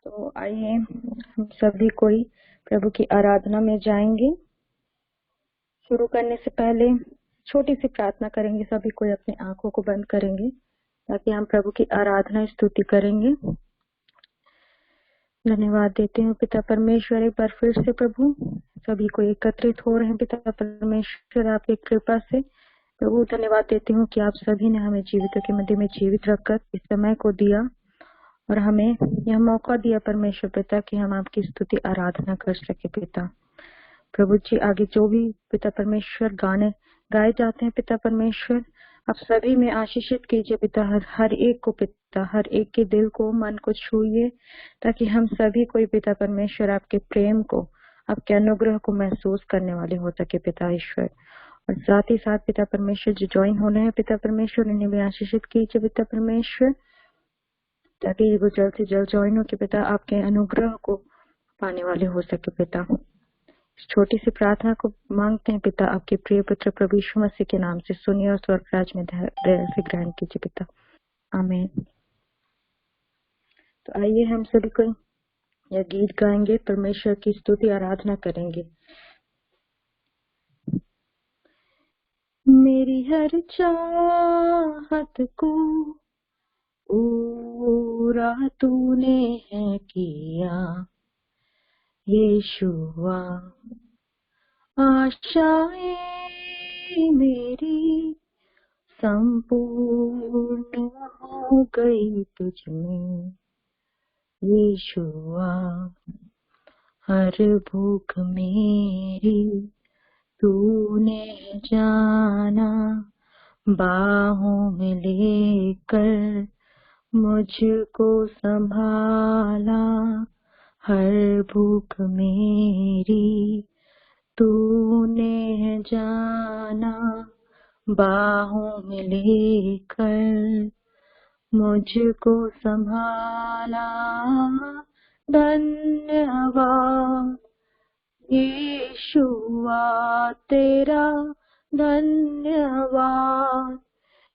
तो आइए हम सभी कोई प्रभु की आराधना में जाएंगे। शुरू करने से पहले छोटी सी प्रार्थना करेंगे। सभी कोई अपनी आंखों को बंद करेंगे ताकि हम प्रभु की आराधना स्तुति करेंगे। धन्यवाद देते हैं पिता परमेश्वर, एक बार फिर से प्रभु सभी को एकत्रित हो रहे हैं। पिता परमेश्वर आपकी कृपा से प्रभु धन्यवाद देती हूँ कि आप सभी ने हमें जीवितों के मध्य में जीवित रखकर इस समय को दिया और हमें यह मौका दिया परमेश्वर पिता कि हम आपकी स्तुति आराधना कर सके। पिता प्रभु जी, आगे जो भी पिता परमेश्वर गाने गाए जाते हैं पिता परमेश्वर, आप सभी में आशीषित कीजिए पिता। हर एक को पिता, हर एक के दिल को, मन को छूइए ताकि हम सभी कोई पिता परमेश्वर आपके प्रेम को, आपके अनुग्रह को महसूस करने वाले हो सके पिता ईश्वर। और साथ ही साथ पिता परमेश्वर जो ज्वाइन होने हैं पिता परमेश्वर, उन्हें भी आशीषित कीजिए पिता परमेश्वर, ताकि वो जल्द से जल्द ज्वाइन हो के पिता आपके अनुग्रह को पाने वाले हो सके। पिता इस छोटी सी प्रार्थना को मांगते हैं पिता आपके प्रिय पुत्र प्रभु यीशु मसीह के नाम से, सुनिए और स्वर्ग राज में दया से ग्रहण कीजिए पिता, आमीन। तो आइए हम सभी को यह गीत गाएंगे, परमेश्वर की स्तुति आराधना करेंगे। मेरी हर चाहत को पूरा तूने है किया यीशुआ, आशाएं मेरी संपूर्ण हो गई तुझमें यीशुआ, हर भूख मेरी तूने जाना, बाहों में लेकर मुझको संभाला, हर भूख मेरी तूने जाना, बाहों में लेकर मुझको संभाला, धन्यवाद यीशुआ तेरा, धन्यवाद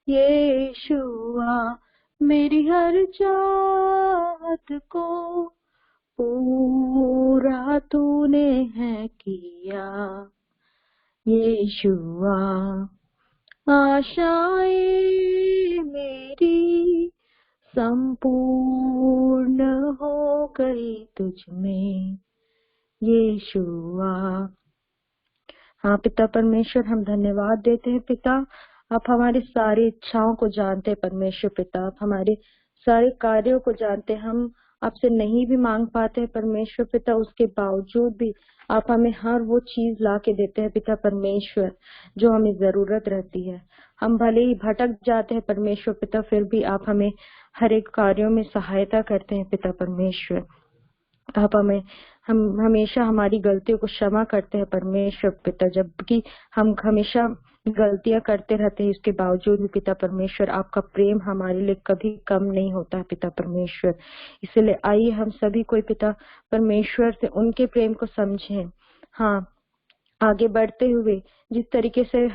यीशुआ, मेरी हर चाहत को पूरा तूने है किया यीशुआ, आशाएं मेरी संपूर्ण हो गई तुझमें यीशुआ। हाँ पिता परमेश्वर, हम धन्यवाद देते हैं पिता, आप हमारी सारी इच्छाओं को जानते हैं परमेश्वर पिता, आप हमारे सारे कार्यों को जानते हैं। हम आपसे नहीं भी मांग पाते हैं परमेश्वर पिता, उसके बावजूद भी आप हमें हर वो चीज ला के देते हैं पिता परमेश्वर जो हमें जरूरत रहती है। हम भले ही भटक जाते हैं परमेश्वर पिता, फिर भी आप हमें हर एक कार्यों में सहायता करते हैं पिता परमेश्वर। आप हम हमेशा हमारी गलतियों को क्षमा करते हैं परमेश्वर पिता, जबकि हम हमेशा गलतियां करते रहते हैं, इसके बावजूद भी पिता परमेश्वर आपका प्रेम हमारे लिए कभी कम नहीं होता है पिता परमेश्वर। इसलिए आइए हम सभी कोई पिता परमेश्वर से उनके प्रेम को समझें। हाँ, आगे बढ़ते हुए जिस तरीके से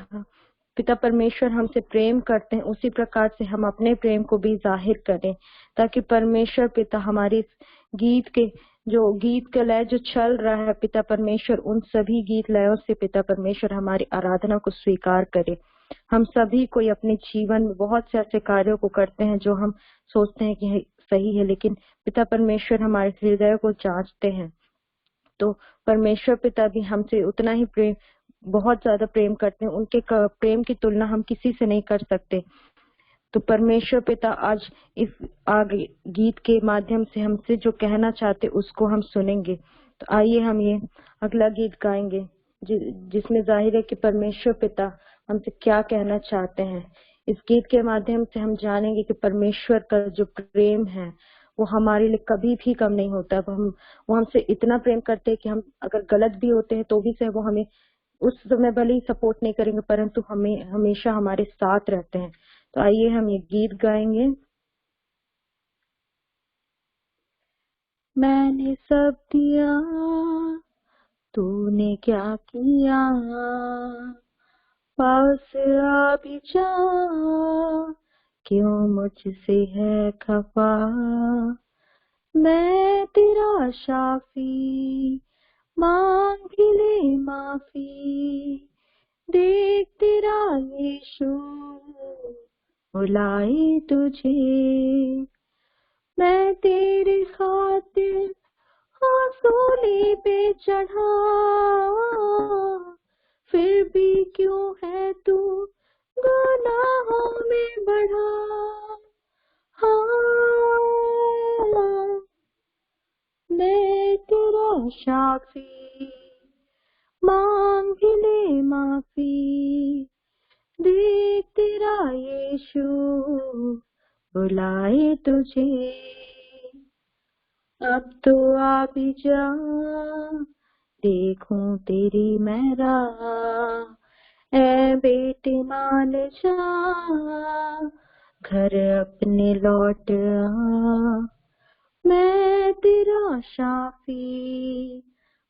पिता परमेश्वर हमसे प्रेम करते हैं, उसी प्रकार से हम अपने प्रेम को भी जाहिर करें, ताकि परमेश्वर पिता हमारे गीत का लय जो चल रहा है पिता परमेश्वर, उन सभी गीत लयों से पिता परमेश्वर हमारी आराधना को स्वीकार करे। हम सभी कोई अपने जीवन में बहुत से ऐसे कार्यों को करते हैं जो हम सोचते हैं कि सही है, लेकिन पिता परमेश्वर हमारे हृदय को जांचते हैं। तो परमेश्वर पिता भी हमसे उतना ही बहुत ज्यादा प्रेम करते हैं, उनके प्रेम की तुलना हम किसी से नहीं कर सकते। तो परमेश्वर पिता आज इस आगे गीत के माध्यम से हमसे जो कहना चाहते उसको हम सुनेंगे। तो आइए हम ये अगला गीत गाएंगे जिसमें जाहिर है कि परमेश्वर पिता हमसे क्या कहना चाहते हैं। इस गीत के माध्यम से हम जानेंगे कि परमेश्वर का जो प्रेम है वो हमारे लिए कभी भी कम नहीं होता। वो हमसे इतना प्रेम करते हैं कि हम अगर गलत भी होते हैं तो भी से वो हमें उस समय भले ही सपोर्ट नहीं करेंगे, परंतु हमें हमेशा हमारे साथ रहते हैं। तो आइए हम ये गीत गाएंगे। मैंने सब दिया तूने क्या किया, पास आ भी जा क्यों मुझसे है खफा, मैं तेरा शाफी, मांग ही ले माफी, देख तेरा यीशु बुलाए तुझे। मैं तेरे खातिर सूली पे चढ़ा, फिर भी क्यों है तू गुनाहों में बढ़ा। हाँ, मैं तेरा शाफी, मांग ही ले माफी, देख तेरा यीशु बुलाए तुझे। अब तो आ भी जा, देखूं तेरी मैं राह, ऐ बेटे मान जा, घर अपने लौट आ। मैं तेरा शाफी,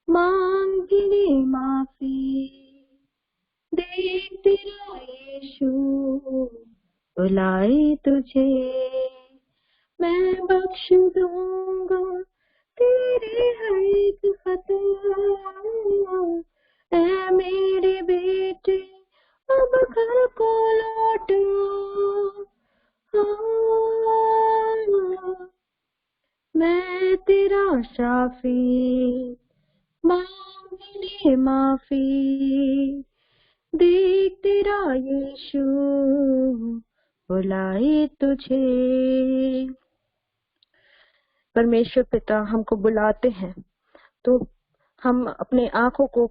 मांग ले माफी, देख तेरा यीशु बुलाए तुझे। मैं बख्श दूंगा तेरे हर एक खता, ऐ मेरे बेटे अब घर को लौट आ। मैं तेरा शाफी, मांग ले माफी, देख तेरा यीशु बुलाए तुझे। परमेश्वर पिता हमको बुलाते हैं तो हम अपने आंखों को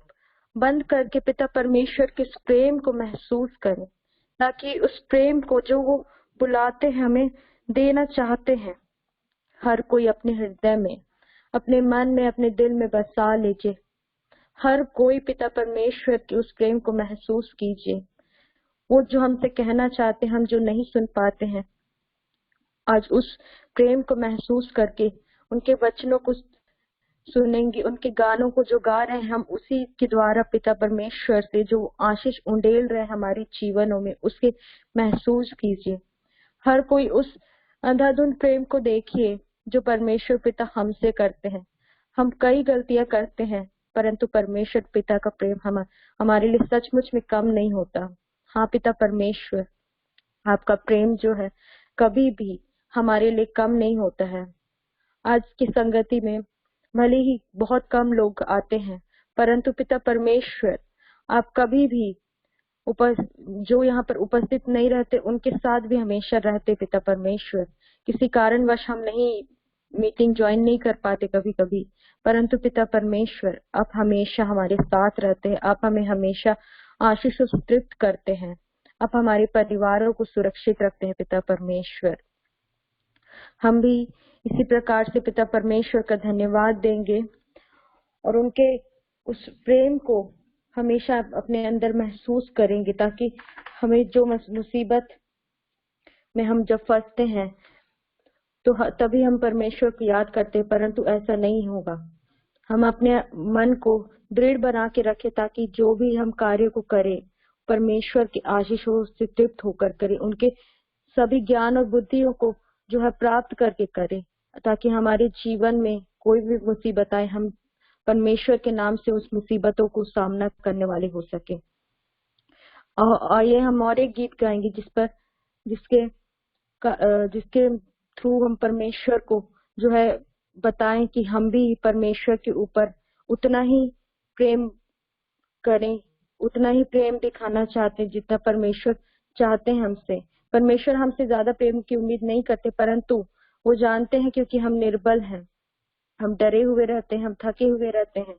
बंद करके पिता परमेश्वर के इस प्रेम को महसूस करें, ताकि उस प्रेम को जो वो बुलाते हैं हमें देना चाहते हैं, हर कोई अपने हृदय में, अपने मन में, अपने दिल में बसा लीजिए। हर कोई पिता परमेश्वर के उस प्रेम को महसूस कीजिए। वो जो हमसे कहना चाहते हैं, हम जो नहीं सुन पाते हैं, आज उस प्रेम को महसूस करके उनके वचनों को सुनेंगे, उनके गानों को जो गा रहे हैं हम, उसी के द्वारा पिता परमेश्वर से जो आशीष उंडेल रहे हमारे जीवनों में, उसके महसूस कीजिए। हर कोई उस अंधाधुंध प्रेम को देखिए जो परमेश्वर पिता हमसे करते हैं। हम कई गलतियां करते हैं, परंतु परमेश्वर पिता का प्रेम हमारे लिए सचमुच में कम नहीं होता। हाँ पिता परमेश्वर, आपका प्रेम जो है कभी भी हमारे लिए कम नहीं होता है। आज की संगति में भले ही बहुत कम लोग आते हैं, परंतु पिता परमेश्वर आप कभी भी जो यहाँ पर उपस्थित नहीं रहते उनके साथ भी हमेशा रहते। पिता परमेश्वर, किसी कारणवश हम नहीं मीटिंग ज्वाइन नहीं कर पाते कभी कभी, परंतु पिता परमेश्वर आप हमेशा हमारे साथ रहते हैं। आप हमें हमेशा आशीष से तृप्त करते हैं। आप हमारे परिवारों को सुरक्षित रखते हैं पिता परमेश्वर। हम भी इसी प्रकार से पिता परमेश्वर का धन्यवाद देंगे और उनके उस प्रेम को हमेशा अपने अंदर महसूस करेंगे, ताकि हमें जो मुसीबत में हम जब फंसते हैं तो तभी हम परमेश्वर को याद करते हैं, परंतु ऐसा नहीं होगा। हम अपने मन को दृढ़ बना के रखें, ताकि जो भी हम कार्य को करें परमेश्वर के आशीषों से तृप्त होकर करें, उनके सभी ज्ञान और बुद्धियों को जो है प्राप्त करके करें, ताकि हमारे जीवन में कोई भी मुसीबत आए, हम परमेश्वर के नाम से उस मुसीबतों को सामना करने वाले हो सके। और ये हम और एक गीत गाएंगे जिसके थ्रू हम परमेश्वर को जो है बताएं कि हम भी परमेश्वर के ऊपर उतना ही प्रेम करें, उतना ही प्रेम दिखाना चाहते हैं जितना परमेश्वर चाहते हैं हमसे। परमेश्वर हमसे ज्यादा प्रेम की उम्मीद नहीं करते, परंतु वो जानते हैं क्योंकि हम निर्बल हैं, हम डरे हुए रहते हैं, हम थके हुए रहते हैं,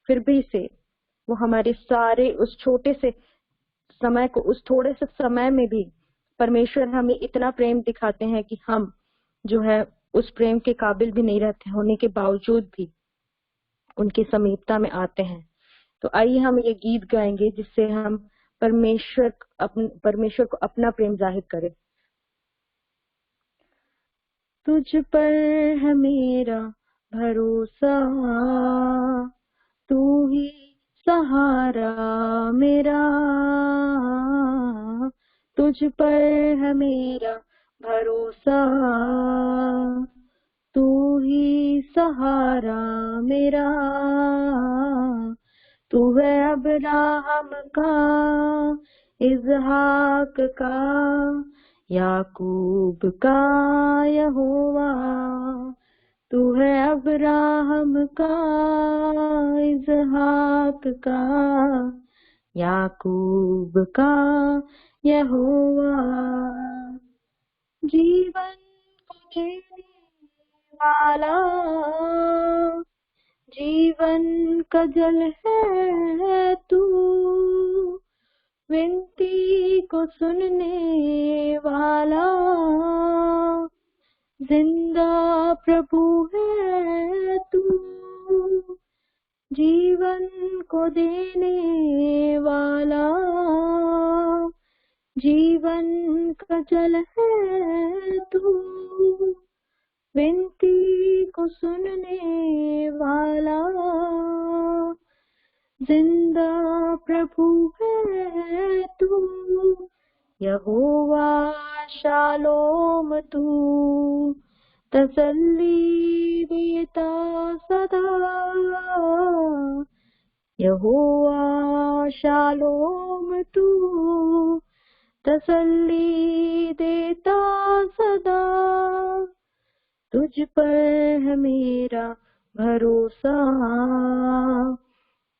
फिर भी से वो हमारे सारे उस छोटे से समय को, उस थोड़े से समय में भी परमेश्वर हमें इतना प्रेम दिखाते हैं कि हम जो है उस प्रेम के काबिल भी नहीं रहते होने के बावजूद भी उनकी समीपता में आते हैं। तो आइए हम ये गीत गाएंगे जिससे हम परमेश्वर को अपना प्रेम जाहिर करें। तुझ पर है मेरा भरोसा, तू ही सहारा मेरा, तुझ पर है मेरा भरोसा, तू ही सहारा मेरा। तू है अब्राहम का, इज़हाक का, याकूब का यहोवा। तू है अब्राहम का, इज़हाक का, याकूब का यहोवा। जीवन को जीने वाला, जीवन का जल है तू। विनती को सुनने वाला, जिंदा प्रभु है तू। जीवन को देने वाला, जीवन का जल है तू। विनती को सुनने वाला, जिंदा प्रभु है तू। यहोवा शालोम तू, तसल्ली देता सदा। यहोवा शालोम तू, तसल्ली देता सदा। तुझ पर है मेरा भरोसा,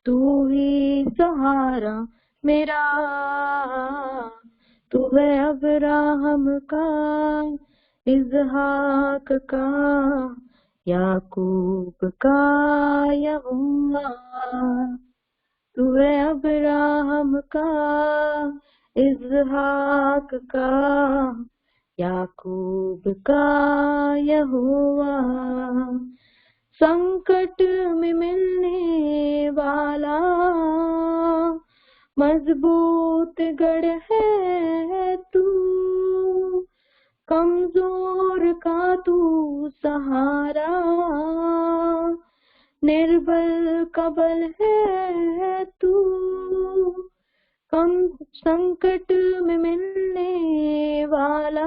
तू ही सहारा मेरा। तू है अब्राहम का, इज़हाक का, याकूब का यहोवा। तू है अब्राहम का, इज़हाक का, याकूब का यहोवा। संकट में मिलने वाला, मजबूत गढ़ है तू। कमजोर का तू सहारा, निर्बल का बल है तू। कम संकट में मिलने वाला,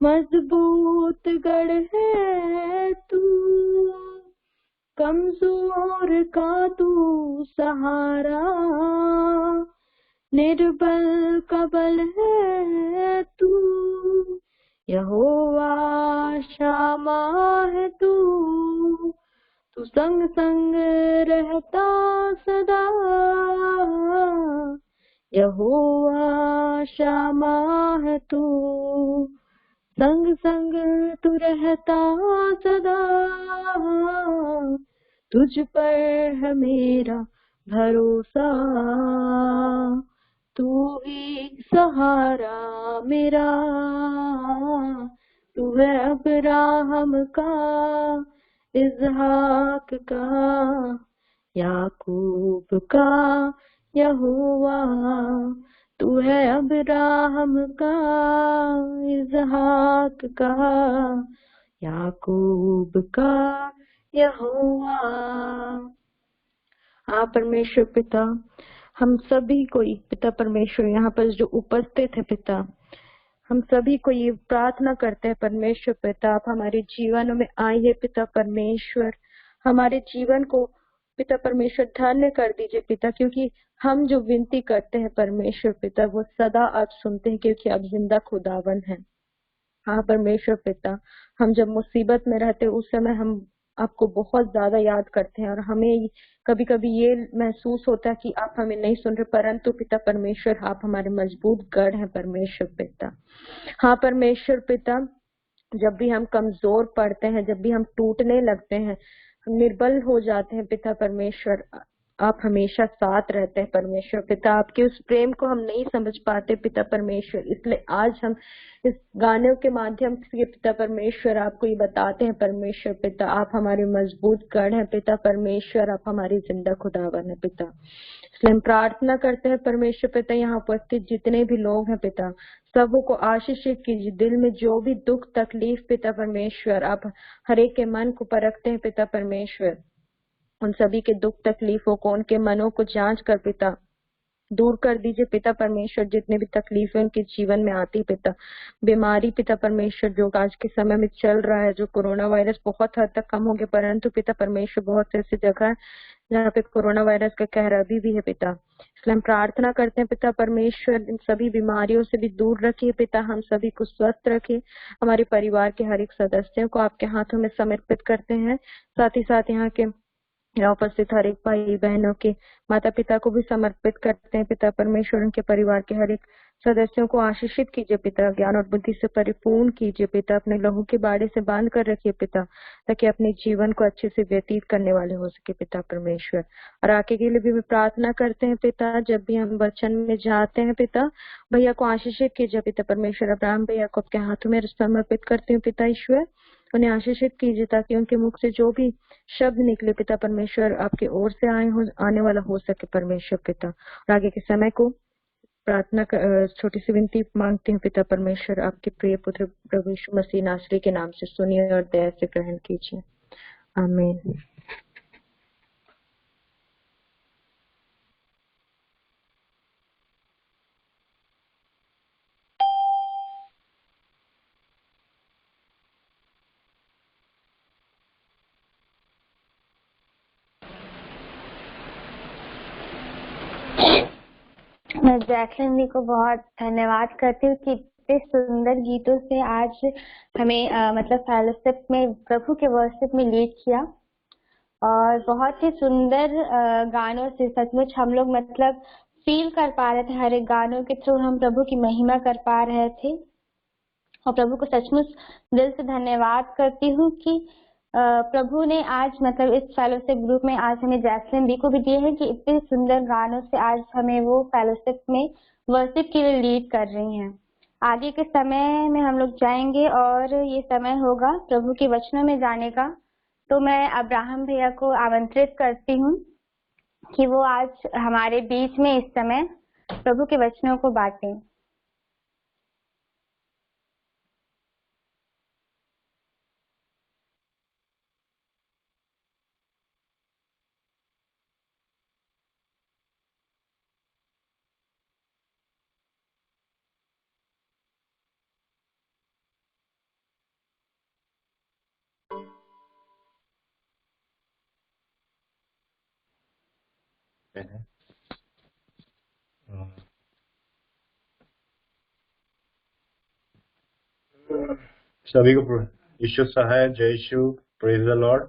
मजबूत गढ़ है तू। कमजोर का तू सहारा, निर्बल का बल है तू। यहोवा शामा है तू, तू संग संग रहता सदा। यहोवा शामा है तू, संग संग तू रहता सदा। तुझ पर है मेरा भरोसा, तू ही सहारा मेरा। तू है अब्राहम का, इज़हाक का, याकूब का यहोवा। तू है अब्राहम का, इज़हाक का, याकूब का यहोवा। हाँ परमेश्वर पिता, हम सभी को पिता परमेश्वर यहाँ पर जो उपस्थित है पिता, हम सभी को ये प्रार्थना करते हैं परमेश्वर पिता, आप हमारे जीवन में आइए पिता परमेश्वर। हमारे जीवन को पिता परमेश्वर धन्य कर दीजिए पिता, क्योंकि हम जो विनती करते हैं परमेश्वर पिता वो सदा आप सुनते हैं, क्योंकि आप जिंदा खुदावन हैं। हाँ परमेश्वर पिता, हम जब मुसीबत में रहते उस समय हम आपको बहुत ज्यादा याद करते हैं और हमें कभी कभी ये महसूस होता है कि आप हमें नहीं सुन रहे, परंतु पिता परमेश्वर आप हमारे मजबूत गढ़ हैं परमेश्वर पिता। हाँ परमेश्वर पिता, जब भी हम कमजोर पड़ते हैं, जब भी हम टूटने लगते हैं, हम निर्बल हो जाते हैं पिता परमेश्वर, आप हमेशा साथ रहते हैं परमेश्वर पिता। आपके उस प्रेम को हम नहीं समझ पाते पिता परमेश्वर, इसलिए आज हम इस गाने के माध्यम से पिता परमेश्वर आपको ये बताते हैं परमेश्वर पिता, आप हमारे मजबूत गढ़ हैं पिता परमेश्वर, आप हमारी जिंदा खुदावन है पिता। इसलिए हम प्रार्थना करते हैं परमेश्वर पिता, यहाँ उपस्थित जितने भी लोग हैं पिता, सबों को आशीषित कीजिए। दिल में जो भी दुख तकलीफ पिता परमेश्वर, आप हर एक के मन को परखते हैं पिता परमेश्वर, उन सभी के दुख तकलीफों को, उनके मनों को जांच कर पिता दूर कर दीजिए पिता परमेश्वर। जितने भी तकलीफें उनके जीवन में आती पिता, बीमारी पिता परमेश्वर जो आज के समय में चल रहा है, जो कोरोना वायरस बहुत हद तक कम हो गया, परंतु पिता परमेश्वर बहुत से ऐसी जगह है जहाँ पे कोरोना वायरस का कहर अभी भी है पिता। इसलिए हम प्रार्थना करते हैं पिता परमेश्वर इन सभी बीमारियों से भी दूर रखिए पिता, हम सभी को स्वस्थ रखिए। हमारे परिवार के हर एक सदस्यों को आपके हाथों में समर्पित करते हैं। साथ ही साथ यहाँ के यहाँ उपस्थित हर एक भाई बहनों के माता पिता को भी समर्पित करते हैं पिता परमेश्वर। उनके परिवार के हर एक सदस्यों को आशीषित कीजिए पिता, ज्ञान और बुद्धि से परिपूर्ण कीजिए पिता, अपने लहू के बाड़े से बांध कर रखिए पिता, ताकि अपने जीवन को अच्छे से व्यतीत करने वाले हो सके पिता परमेश्वर। और आगे के लिए भी प्रार्थना करते हैं पिता, जब भी हम वचन में जाते हैं पिता, भैया को आशीषित कीजिए पिता परमेश्वर। अब्राहम भैया को आपके हाथों में समर्पित करती हूँ पिता ईश्वर, उन्हें आशीषित कीजिए ताकि उनके मुख से जो भी शब्द निकले पिता परमेश्वर आपकी ओर से आने वाला हो सके परमेश्वर पिता। और आगे के समय को प्रार्थना छोटी सी विनती मांगती हूँ पिता परमेश्वर, आपके प्रिय पुत्र प्रभु यीशु मसीह नासरी के नाम से सुनिए और दया से ग्रहण कीजिए, आमीन। मैं जैकलिन जी को बहुत धन्यवाद करती हूँ कि इतने सुंदर गीतों से आज हमें मतलब फेलोशिप में प्रभु के वर्शिप में लीड किया, और बहुत ही सुंदर गानों से सचमुच हम लोग मतलब फील कर पा रहे थे। हर एक गानों के थ्रू हम प्रभु की महिमा कर पा रहे थे, और प्रभु को सचमुच दिल से धन्यवाद करती हूँ कि प्रभु ने आज मतलब इस फेलोशिप ग्रुप में आज हमें जैकलिन दी को भी दिए हैं कि इतने सुंदर गानों से आज हमें वो फेलोशिप में वर्शिप के लिए लीड कर रही हैं। आगे के समय में हम लोग जाएंगे और ये समय होगा प्रभु के वचनों में जाने का, तो मैं अब्राहम भैया को आमंत्रित करती हूँ कि वो आज हमारे बीच में इस समय प्रभु के वचनों को बांटें। सभी को यीशु सहाय, जय यीशु, प्रेज द लॉर्ड।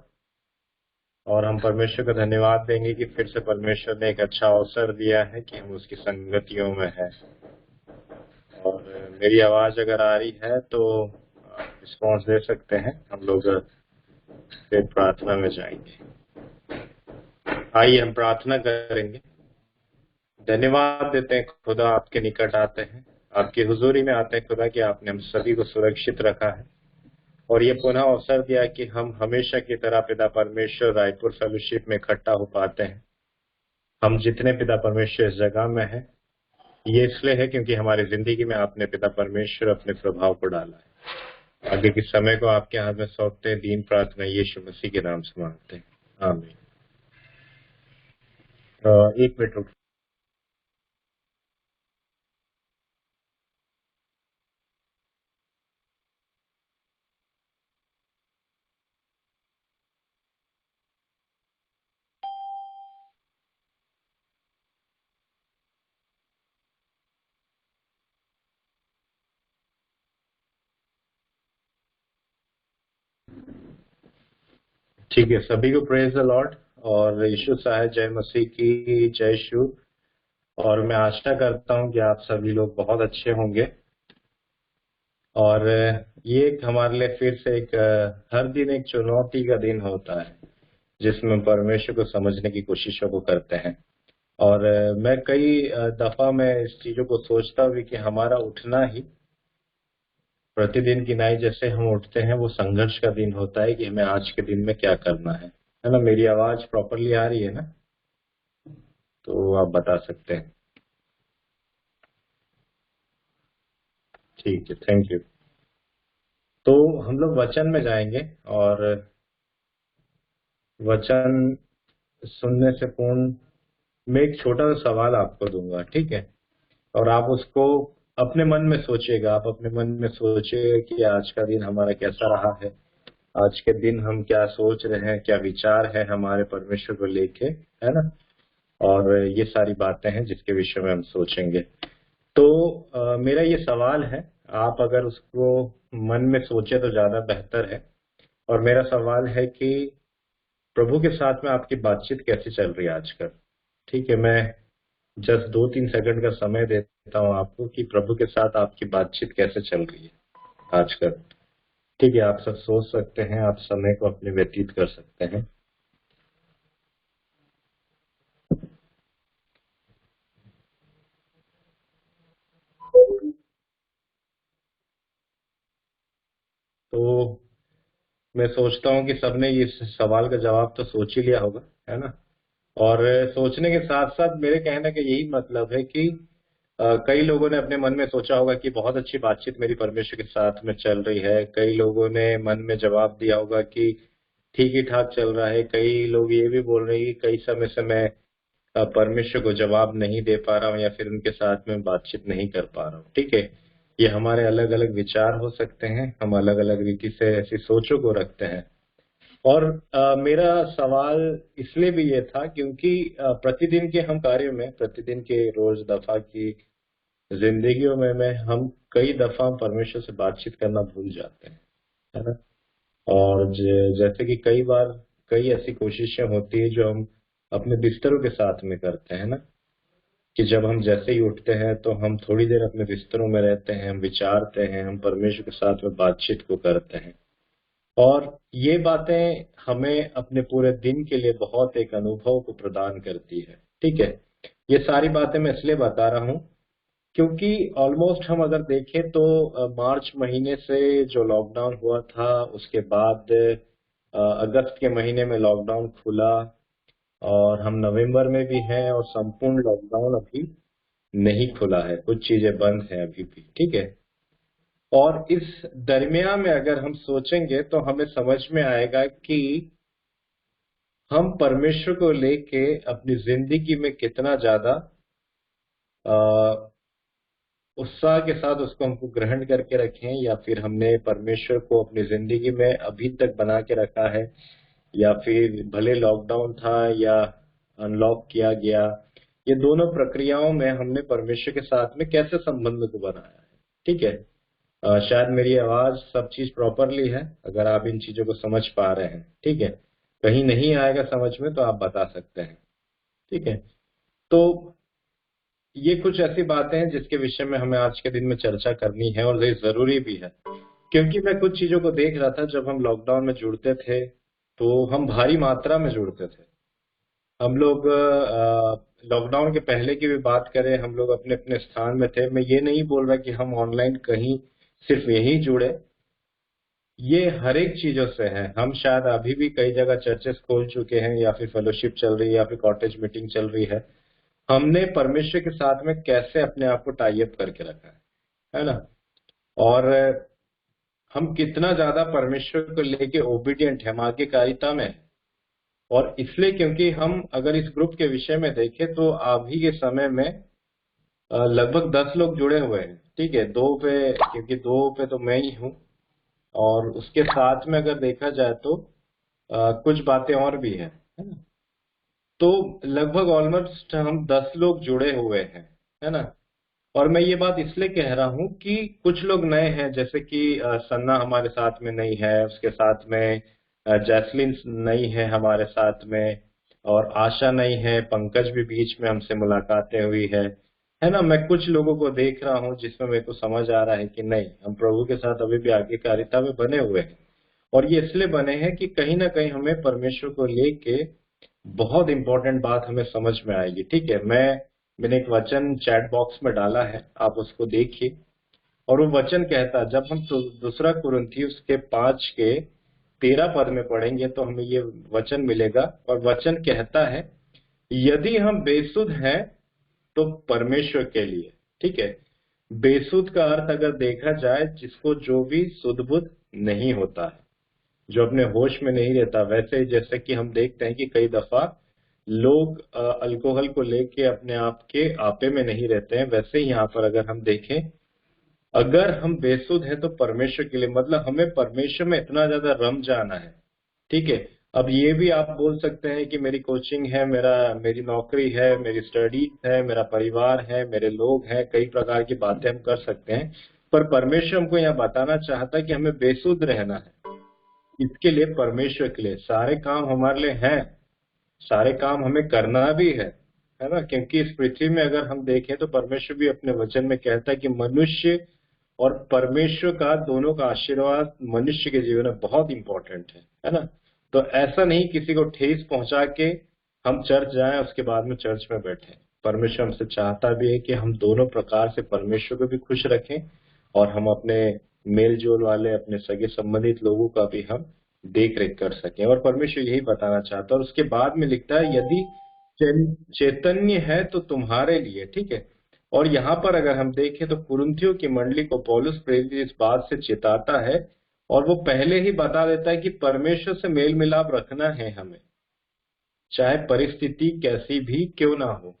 और हम परमेश्वर का धन्यवाद देंगे कि फिर से परमेश्वर ने एक अच्छा अवसर दिया है कि हम उसकी संगतियों में हैं। और मेरी आवाज अगर आ रही है तो रिस्पॉन्स दे सकते हैं, हम लोग फिर प्रार्थना में जाएंगे। आइए हम प्रार्थना करेंगे। धन्यवाद देते हैं खुदा, आपके निकट आते हैं, आपकी हुजूरी में आते हैं खुदा कि आपने हम सभी को सुरक्षित रखा है और ये पुनः अवसर दिया कि हम हमेशा की तरह पिता परमेश्वर रायपुर फेलोशिप में इकट्ठा हो पाते हैं। हम जितने पिता परमेश्वर इस जगह में हैं, ये इसलिए है क्योंकि हमारी जिंदगी में आपने पिता परमेश्वर अपने प्रभाव को डाला है। आगे के समय को आपके हाथ में सौंपते हैं, दीन प्रार्थना यीशु मसीह के नाम से मांगते हैं, आमीन। एक मिनट रुक। ठीक है, सभी को प्रेज द लॉर्ड और यीशु साहब, जय मसीह की जय यीशु। और मैं आशा करता हूं कि आप सभी लोग बहुत अच्छे होंगे। और ये हमारे लिए फिर से एक हर दिन एक चुनौती का दिन होता है जिसमें परमेश्वर को समझने की कोशिशों को करते हैं। और मैं कई दफा मैं इस चीजों को सोचता हूँ कि हमारा उठना ही प्रतिदिन की नाई जैसे हम उठते हैं, वो संघर्ष का दिन होता है कि हमें आज के दिन में क्या करना है ना। मेरी आवाज प्रॉपरली आ रही है ना? तो आप बता सकते हैं। ठीक है, थैंक यू। तो हम लोग वचन में जाएंगे और वचन सुनने से पूर्ण मैं एक छोटा सा सवाल आपको दूंगा, ठीक है, और आप उसको अपने मन में सोचिएगा। आप अपने मन में सोचिएगा कि आज का दिन हमारा कैसा रहा है, आज के दिन हम क्या सोच रहे हैं, क्या विचार है हमारे परमेश्वर को लेके, है ना। और ये सारी बातें हैं जिसके विषय में हम सोचेंगे। तो मेरा ये सवाल है, आप अगर उसको मन में सोचे तो ज्यादा बेहतर है। और मेरा सवाल है कि प्रभु के साथ में आपकी बातचीत कैसी चल रही है आजकल। ठीक है, मैं जस्ट 2-3 सेकंड का समय देता हूँ आपको कि प्रभु के साथ आपकी बातचीत कैसे चल रही है आजकल। ठीक है, आप सब सोच सकते हैं, आप समय को अपने व्यतीत कर सकते हैं। तो मैं सोचता हूँ कि सबने इस सवाल का जवाब तो सोच ही लिया होगा, है ना। और सोचने के साथ साथ मेरे कहने का यही मतलब है कि कई लोगों ने अपने मन में सोचा होगा कि बहुत अच्छी बातचीत मेरी परमेश्वर के साथ में चल रही है। कई लोगों ने मन में जवाब दिया होगा कि ठीक ही ठाक चल रहा है। कई लोग ये भी बोल रहे हैं कि कई समय से मैं परमेश्वर को जवाब नहीं दे पा रहा हूँ या फिर उनके साथ में बातचीत नहीं कर पा रहा हूँ। ठीक है, ये हमारे अलग अलग विचार हो सकते हैं, हम अलग अलग रीति से ऐसी सोचों को रखते हैं। और मेरा सवाल इसलिए भी ये था क्योंकि प्रतिदिन के हम कार्यों में, प्रतिदिन के रोज दफा की जिंदगियों में हम कई दफा परमेश्वर से बातचीत करना भूल जाते हैं, है ना। और जैसे कि कई बार कई ऐसी कोशिशें होती है जो हम अपने बिस्तरों के साथ में करते हैं ना, कि जब हम जैसे ही उठते हैं तो हम थोड़ी देर अपने बिस्तरों में रहते हैं, हम विचारते हैं, हम परमेश्वर के साथ में बातचीत को करते हैं। और ये बातें हमें अपने पूरे दिन के लिए बहुत एक अनुभव को प्रदान करती है। ठीक है, ये सारी बातें मैं इसलिए बता रहा हूँ क्योंकि ऑलमोस्ट हम अगर देखें तो मार्च महीने से जो लॉकडाउन हुआ था, उसके बाद अगस्त के महीने में लॉकडाउन खुला और हम नवंबर में भी हैं और संपूर्ण लॉकडाउन अभी नहीं खुला है, कुछ चीजें बंद हैं अभी भी। ठीक है, और इस दरमियान में अगर हम सोचेंगे तो हमें समझ में आएगा कि हम परमेश्वर को लेके अपनी जिंदगी में कितना ज्यादा उत्साह के साथ उसको हमको ग्रहण करके रखें, या फिर हमने परमेश्वर को अपनी जिंदगी में अभी तक बना के रखा है, या फिर भले लॉकडाउन था या अनलॉक किया गया, ये दोनों प्रक्रियाओं में हमने परमेश्वर के साथ में कैसे संबंध को बनाया है। ठीक है, शायद मेरी आवाज सब चीज प्रॉपरली है, अगर आप इन चीजों को समझ पा रहे हैं। ठीक है, कहीं नहीं आएगा समझ में तो आप बता सकते हैं। ठीक है, तो ये कुछ ऐसी बातें हैं जिसके विषय में हमें आज के दिन में चर्चा करनी है, और ये जरूरी भी है क्योंकि मैं कुछ चीजों को देख रहा था। जब हम लॉकडाउन में जुड़ते थे तो हम भारी मात्रा में जुड़ते थे। हम लोग लॉकडाउन के पहले की भी बात करें, हम लोग अपने अपने स्थान में थे। मैं ये नहीं बोल रहा कि हम ऑनलाइन कहीं सिर्फ यही जुड़े, ये हर एक चीजों से है। हम शायद अभी भी कई जगह चर्चेस खोल चुके हैं, या फिर फेलोशिप चल रही है, या फिर कॉटेज मीटिंग चल रही है। हमने परमेश्वर के साथ में कैसे अपने आप को टाई अप करके रखा है ना। और हम कितना ज्यादा परमेश्वर को लेके ओबीडियंट है, हम आज्ञाकारिता में है। और इसलिए क्योंकि हम अगर इस ग्रुप के विषय में देखें तो अभी के समय में लगभग 10 लोग जुड़े हुए हैं। ठीक है, 2 पे, क्योंकि 2 पे तो मैं ही हूँ, और उसके साथ में अगर देखा जाए तो कुछ बातें और भी है ना। तो लगभग ऑलमोस्ट हम 10 लोग जुड़े हुए हैं, है ना। और मैं ये बात इसलिए कह रहा हूँ कि कुछ लोग नए हैं, जैसे कि सन्ना हमारे साथ में नहीं है, उसके साथ में जैस्लिन नहीं है हमारे साथ में, और आशा नहीं है, पंकज भी बीच में हमसे मुलाकातें हुई है ना। मैं कुछ लोगों को देख रहा हूँ जिसमें मेरे को समझ आ रहा है कि नहीं, हम प्रभु के साथ अभी भी आज्ञाकारिता में बने हुए हैं। और ये इसलिए बने हैं कि कहीं ना कहीं हमें परमेश्वर को लेके बहुत इंपॉर्टेंट बात हमें समझ में आएगी। ठीक है, मैंने एक वचन चैट बॉक्स में डाला है, आप उसको देखिए। और वो वचन कहता है, जब हम दूसरा कुरिन्थियुस के 5 के 13 में पढ़ेंगे तो हमें ये वचन मिलेगा। और वचन कहता है, यदि हम बेसुध हैं तो परमेश्वर के लिए। ठीक है, बेसुध का अर्थ अगर देखा जाए, जिसको जो भी सुध बुध नहीं होता है, जो अपने होश में नहीं रहता। वैसे जैसे कि हम देखते हैं कि कई दफा लोग अल्कोहल को लेके अपने आप के आपे में नहीं रहते हैं, वैसे ही यहाँ पर अगर हम देखें, अगर हम बेसुध हैं तो परमेश्वर के लिए, मतलब हमें परमेश्वर में इतना ज्यादा रम जाना है। ठीक है, अब ये भी आप बोल सकते हैं कि मेरी कोचिंग है, मेरी नौकरी है, मेरी स्टडीज है, मेरा परिवार है, मेरे लोग हैं, कई प्रकार की बातें हम कर सकते हैं, पर परमेश्वर हमको यहाँ बताना चाहता है कि हमें बेसुध रहना है। इसके लिए परमेश्वर के लिए सारे काम हमारे लिए हैं, सारे काम हमें करना भी है ना, क्योंकि इस पृथ्वी में अगर हम देखें तो परमेश्वर भी अपने वचन में कहता है कि मनुष्य और परमेश्वर का दोनों का आशीर्वाद मनुष्य के जीवन में बहुत इंपॉर्टेंट है ना। तो ऐसा नहीं किसी को ठेस पहुंचा के हम चर्च जाएं उसके बाद में चर्च में बैठे। परमेश्वर हमसे चाहता भी है कि हम दोनों प्रकार से परमेश्वर को भी खुश रखें और हम अपने मेल जोल वाले अपने सगे संबंधित लोगों का भी हम देख रेख कर सकें, और परमेश्वर यही बताना चाहता है। और उसके बाद में लिखता है यदि चैतन्य है तो तुम्हारे लिए, ठीक है। और यहाँ पर अगर हम देखें तो कुरिन्थियों की मंडली को पौलुस प्रेरित इस बात से चेताता है, और वो पहले ही बता देता है कि परमेश्वर से मेल मिलाप रखना है हमें, चाहे परिस्थिति कैसी भी क्यों ना हो।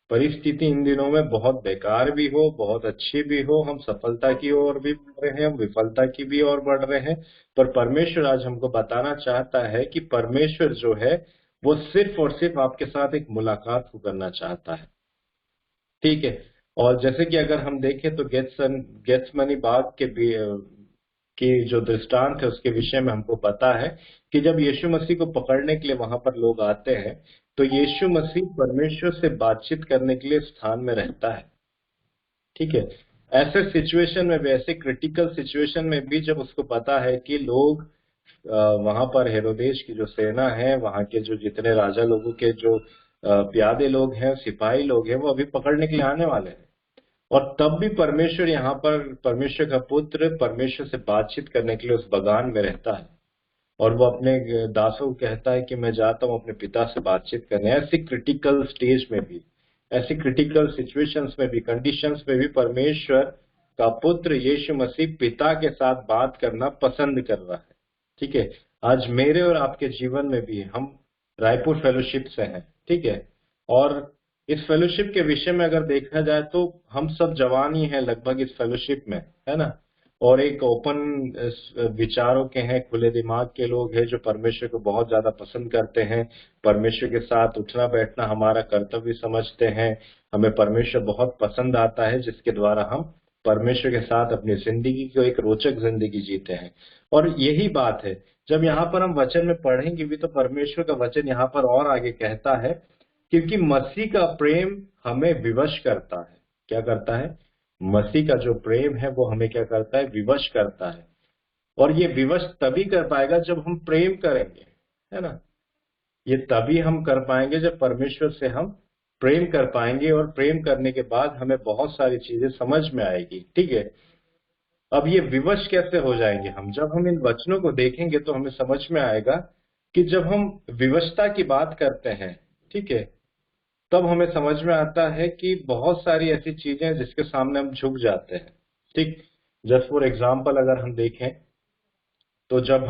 परिस्थिति इन दिनों में बहुत बेकार भी हो, बहुत अच्छी भी हो, हम सफलता की ओर भी बढ़ रहे हैं, हम विफलता की भी ओर बढ़ रहे हैं, पर परमेश्वर आज हमको बताना चाहता है कि परमेश्वर जो है वो सिर्फ और सिर्फ आपके साथ एक मुलाकात को करना चाहता है। ठीक है, और जैसे कि अगर हम देखें तो गेत्समनी बाग की जो दृष्टांत है उसके विषय में हमको पता है कि जब यीशु मसीह को पकड़ने के लिए वहां पर लोग आते हैं तो यीशु मसीह परमेश्वर से बातचीत करने के लिए स्थान में रहता है। ठीक है, ऐसे सिचुएशन में भी, ऐसे क्रिटिकल सिचुएशन में भी जब उसको पता है कि लोग वहां पर हेरोदेश की जो सेना है, वहां के जो जितने राजा लोगों के जो प्यादे लोग हैं, सिपाही लोग हैं, वो अभी पकड़ने के लिए आने वाले हैं, और तब भी परमेश्वर यहाँ पर, परमेश्वर का पुत्र परमेश्वर से बातचीत करने के लिए उस बगान में रहता है, और वो अपने दासों को कहता है कि मैं जाता हूँ अपने पिता से बातचीत करने। ऐसी क्रिटिकल स्टेज में भी, ऐसी क्रिटिकल सिचुएशंस में भी, कंडीशंस में भी परमेश्वर का पुत्र यीशु मसीह पिता के साथ बात करना पसंद कर रहा है। ठीक है, आज मेरे और आपके जीवन में भी, हम रायपुर फेलोशिप से हैं, ठीक है, और इस फेलोशिप के विषय में अगर देखा जाए तो हम सब जवान ही हैं लगभग इस फेलोशिप में, है ना, और एक ओपन विचारों के हैं, खुले दिमाग के लोग हैं जो परमेश्वर को बहुत ज्यादा पसंद करते हैं, परमेश्वर के साथ उठना बैठना हमारा कर्तव्य समझते हैं, हमें परमेश्वर बहुत पसंद आता है जिसके द्वारा हम परमेश्वर के साथ अपनी जिंदगी को एक रोचक जिंदगी जीते हैं। और यही बात है, जब यहाँ पर हम वचन में पढ़ेंगे भी तो परमेश्वर का वचन यहाँ पर और आगे कहता है, क्योंकि मसीह का प्रेम हमें विवश करता है। क्या करता है? मसीह का जो प्रेम है वो हमें क्या करता है? विवश करता है। और ये विवश तभी कर पाएगा जब हम प्रेम करेंगे, है ना। ये तभी हम कर पाएंगे जब परमेश्वर से हम प्रेम कर पाएंगे, और प्रेम करने के बाद हमें बहुत सारी चीजें समझ में आएगी। ठीक है, अब ये विवश कैसे हो जाएंगे हम? जब हम इन वचनों को देखेंगे तो हमें समझ में आएगा कि जब हम विवशता की बात करते हैं, ठीक है, तब हमें समझ में आता है कि बहुत सारी ऐसी चीजें हैं जिसके सामने हम झुक जाते हैं। ठीक, जस्ट फॉर एग्जाम्पल अगर हम देखें तो जब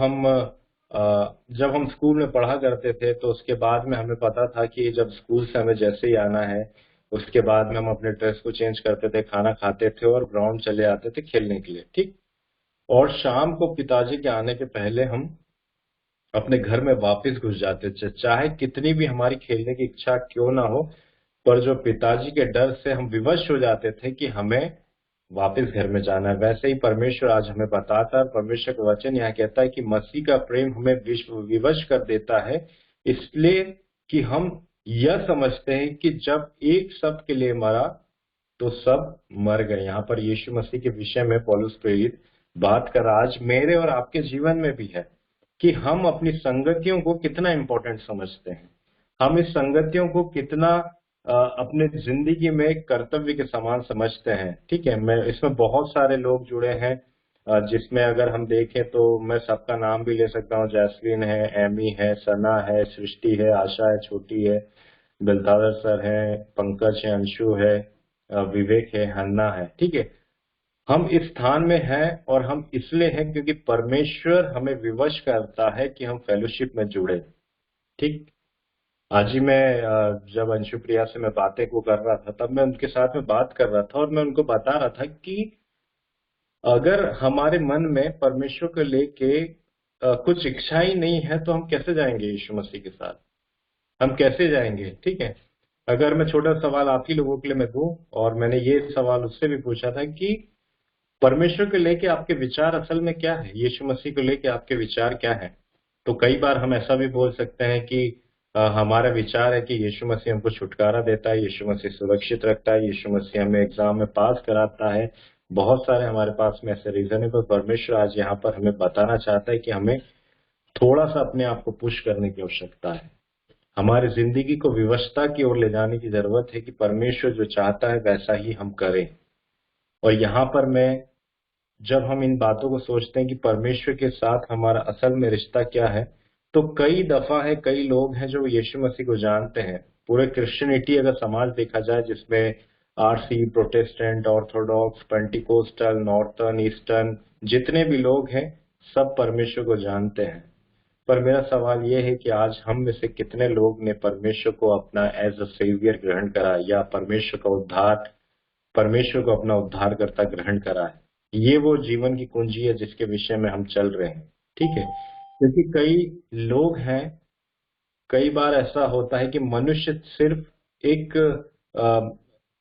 हम स्कूल में पढ़ा करते थे तो उसके बाद में हमें पता था कि जब स्कूल से हमें जैसे ही आना है उसके बाद में हम अपने ड्रेस को चेंज करते थे, खाना खाते थे और ग्राउंड चले आते थे खेलने के लिए। ठीक, और शाम को पिताजी के आने के पहले हम अपने घर में वापस घुस जाते थे, चाहे कितनी भी हमारी खेलने की इच्छा क्यों ना हो, पर जो पिताजी के डर से हम विवश हो जाते थे कि हमें वापस घर में जाना है। वैसे ही परमेश्वर आज हमें बताता है, परमेश्वर का वचन यहाँ कहता है कि मसीह का प्रेम हमें विवश कर देता है, इसलिए कि हम यह समझते हैं कि जब एक सब के लिए मरा तो सब मर गए। यहाँ पर यीशु मसीह के विषय में पौलुस प्रेरित बात कर आज मेरे और आपके जीवन में भी है कि हम अपनी संगतियों को कितना इंपॉर्टेंट समझते हैं, हम इस संगतियों को कितना अपने जिंदगी में एक कर्तव्य के समान समझते हैं। ठीक है, मैं इसमें बहुत सारे लोग जुड़े हैं, जिसमें अगर हम देखें तो मैं सबका नाम भी ले सकता हूँ। जैस्लीन है, एमी है, सना है, सृष्टि है, आशा है, छोटी है, बिलतादर सर है, पंकज है, अंशु है, विवेक है, हन्ना है। ठीक है, हम इस स्थान में हैं और हम इसलिए हैं क्योंकि परमेश्वर हमें विवश करता है कि हम फेलोशिप में जुड़े। ठीक, आज ही मैं जब अंशु प्रिया से मैं बातें को कर रहा था, तब मैं उनके साथ में बात कर रहा था और मैं उनको बता रहा था कि अगर हमारे मन में परमेश्वर को लेके कुछ इच्छा ही नहीं है तो हम कैसे जाएंगे यीशु मसीह के साथ? हम कैसे जाएंगे? ठीक है, अगर मैं छोटा सवाल आप ही लोगों के लिए मैं दूं, और मैंने ये सवाल उससे भी पूछा था कि परमेश्वर को लेके आपके विचार असल में क्या है, यीशु मसीह को लेके आपके विचार क्या है? तो कई बार हम ऐसा भी बोल सकते हैं कि हमारा विचार है कि यीशु मसीह हमको छुटकारा देता है, यीशु मसीह सुरक्षित रखता है, यीशु मसीह हमें एग्जाम में पास कराता है। बहुत सारे हमारे पास में ऐसे रीजन है, पर परमेश्वर आज यहाँ पर हमें बताना चाहता है कि हमें थोड़ा सा अपने आप को पुश करने की आवश्यकता है। हमारी जिंदगी को विवशता की ओर ले जाने की जरूरत है कि परमेश्वर जो चाहता है वैसा ही हम करें। और यहाँ पर मैं, जब हम इन बातों को सोचते हैं कि परमेश्वर के साथ हमारा असल में रिश्ता क्या है, तो कई दफा है, कई लोग हैं जो यीशु मसीह को जानते हैं। पूरे क्रिश्चियनिटी अगर समाज देखा जाए, जिसमें RC, Protestant, Orthodox, Pentecostal, northern, eastern, जितने भी लोग हैं, सब परमेश्वर को जानते हैं। पर मेरा सवाल यह है कि आज हम में से कितने लोग ने परमेश्वर को अपना एज अ सेवियर ग्रहण करा, या परमेश्वर को अपना उद्धारकर्ता ग्रहण करा है? ये वो जीवन की कुंजी है जिसके विषय में हम चल रहे हैं। ठीक है, क्योंकि कई लोग हैं, कई बार ऐसा होता है कि मनुष्य सिर्फ एक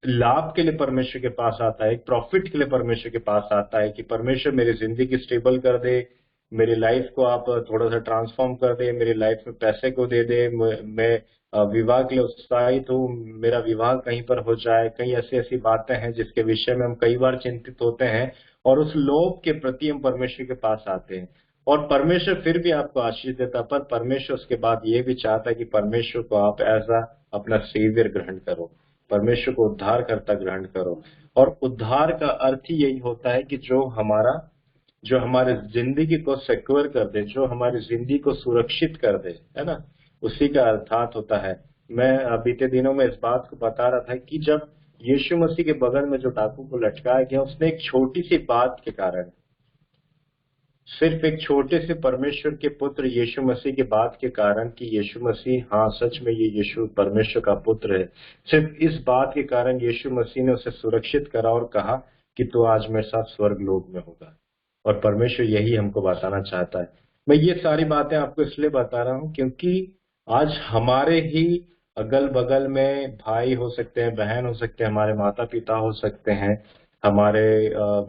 लाभ के लिए परमेश्वर के पास आता है, एक प्रॉफिट के लिए परमेश्वर के पास आता है कि परमेश्वर मेरी जिंदगी स्टेबल कर दे, मेरी लाइफ को आप थोड़ा सा ट्रांसफॉर्म कर दे, मेरी लाइफ में पैसे को दे दे, मैं विवाह के लिए उत्साहित हूँ, मेरा विवाह कहीं पर हो जाए। कई ऐसी ऐसी बातें हैं जिसके विषय में हम कई बार चिंतित होते हैं, और उस लोभ के प्रति हम परमेश्वर के पास आते हैं, और परमेश्वर फिर भी आपको आशीष देता। पर परमेश्वर उसके बाद ये भी चाहता है कि परमेश्वर को आप एज अपना सेवियर ग्रहण करो, परमेश्वर को उद्धार करता ग्रहण करो। और उद्धार का अर्थ ही यही होता है कि जो हमारे जिंदगी को सिक्योर कर दे, जो हमारी जिंदगी को सुरक्षित कर दे, है ना, उसी का अर्थात होता है। मैं बीते दिनों में इस बात को बता रहा था कि जब यीशु मसीह के बगल में जो डाकू को लटकाया गया, उसने एक छोटी सी बात के कारण, सिर्फ एक छोटे से परमेश्वर के पुत्र यीशु मसीह के बात के कारण कि यीशु मसीह, हाँ सच में ये यीशु परमेश्वर का पुत्र है, सिर्फ इस बात के कारण यीशु मसीह ने उसे सुरक्षित करा और कहा कि तू आज मेरे साथ स्वर्ग लोक में होगा। और परमेश्वर यही हमको बताना चाहता है। मैं ये सारी बातें आपको इसलिए बता रहा हूँ क्योंकि आज हमारे ही अगल बगल में भाई हो सकते हैं, बहन हो सकते हैं, हमारे माता पिता हो सकते हैं, हमारे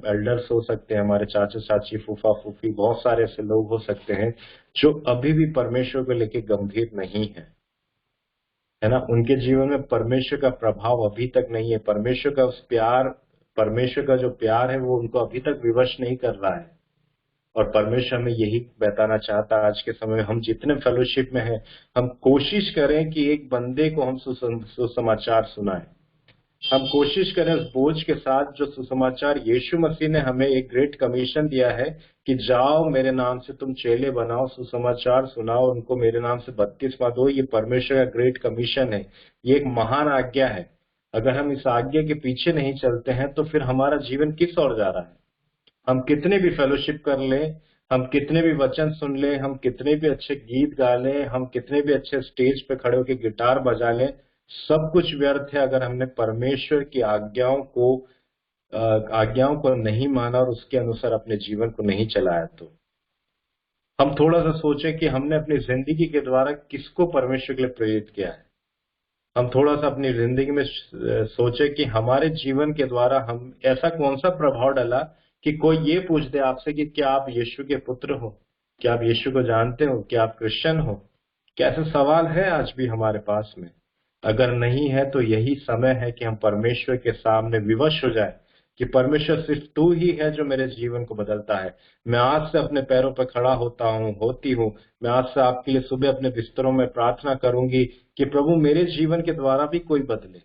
एल्डर्स हो सकते हैं, हमारे चाचा चाची, फूफा फूफी, बहुत सारे ऐसे लोग हो सकते हैं जो अभी भी परमेश्वर को लेके गंभीर नहीं है ना। उनके जीवन में परमेश्वर का प्रभाव अभी तक नहीं है, परमेश्वर का जो प्यार है वो उनको अभी तक विवश नहीं कर रहा है। और परमेश्वर हमें यही बताना चाहता है आज के समय में, हम जितने फेलोशिप में हैं, हम कोशिश करें कि एक बंदे को हम सुसमाचार सुनाएं। हम कोशिश करें उस बोझ के साथ जो सुसमाचार यीशु मसीह ने हमें एक ग्रेट कमीशन दिया है कि जाओ मेरे नाम से तुम चेले बनाओ, सुसमाचार सुनाओ, उनको मेरे नाम से बपतिस्मा दो। ये परमेश्वर का ग्रेट कमीशन है, ये एक महान आज्ञा है। अगर हम इस आज्ञा के पीछे नहीं चलते हैं तो फिर हमारा जीवन किस ओर जा रहा है? हम कितने भी फेलोशिप कर लें, हम कितने भी वचन सुन लें, हम कितने भी अच्छे गीत गा लें, हम कितने भी अच्छे स्टेज पे खड़े होकर गिटार बजा लें, सब कुछ व्यर्थ है अगर हमने परमेश्वर की आज्ञाओं को नहीं माना और उसके अनुसार अपने जीवन को नहीं चलाया। तो हम थोड़ा सा सोचें कि हमने अपनी जिंदगी के द्वारा किसको परमेश्वर के लिए प्रेरित किया है। हम थोड़ा सा अपनी जिंदगी में सोचे कि हमारे जीवन के द्वारा हम ऐसा कौन सा प्रभाव डाला कि कोई ये पूछ दे आपसे कि क्या आप यीशु के पुत्र हो, क्या आप यीशु को जानते हो, क्या आप क्रिश्चियन हो? क्या ऐसे सवाल है आज भी हमारे पास में? अगर नहीं है तो यही समय है कि हम परमेश्वर के सामने विवश हो जाए कि परमेश्वर सिर्फ तू ही है जो मेरे जीवन को बदलता है। मैं आज से अपने पैरों पर खड़ा होती हूँ। मैं आज से आपके लिए सुबह अपने बिस्तरों में प्रार्थना करूंगी कि प्रभु मेरे जीवन के द्वारा भी कोई बदले,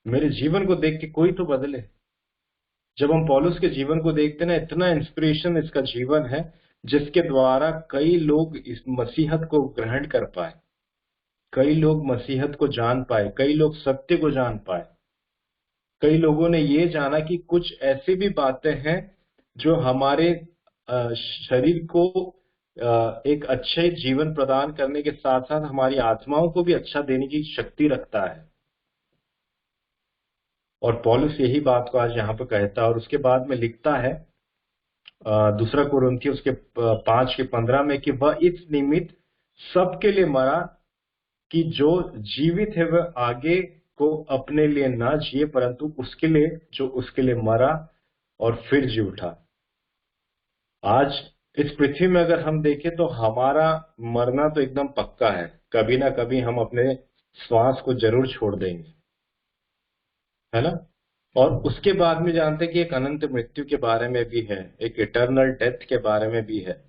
मेरे जीवन को देख के कोई तो बदले। जब हम पौलुस के जीवन को देखते ना, इतना इंस्पिरेशन इसका जीवन है जिसके द्वारा कई लोग इस मसीहत को ग्रहण कर पाए, कई लोग मसीहत को जान पाए, कई लोग सत्य को जान पाए, कई लोगों ने ये जाना कि कुछ ऐसी भी बातें हैं जो हमारे शरीर को एक अच्छे जीवन प्रदान करने के साथ साथ हमारी आत्माओं को भी अच्छा देने की शक्ति रखता है। और पौलुस यही बात को आज यहाँ पर कहता है और उसके बाद में लिखता है दूसरा कुरिन्थियों उसके 5:15 में कि वह इस निमित्त सबके लिए मरा कि जो जीवित है वह आगे को अपने लिए ना जिए परंतु उसके लिए जो उसके लिए मरा और फिर जी उठा। आज इस पृथ्वी में अगर हम देखें तो हमारा मरना तो एकदम पक्का है, कभी ना कभी हम अपने श्वास को जरूर छोड़ देंगे, है ना। और उसके बाद में जानते हैं कि एक अनंत मृत्यु के बारे में भी है, एक इटर्नल डेथ के बारे में भी है,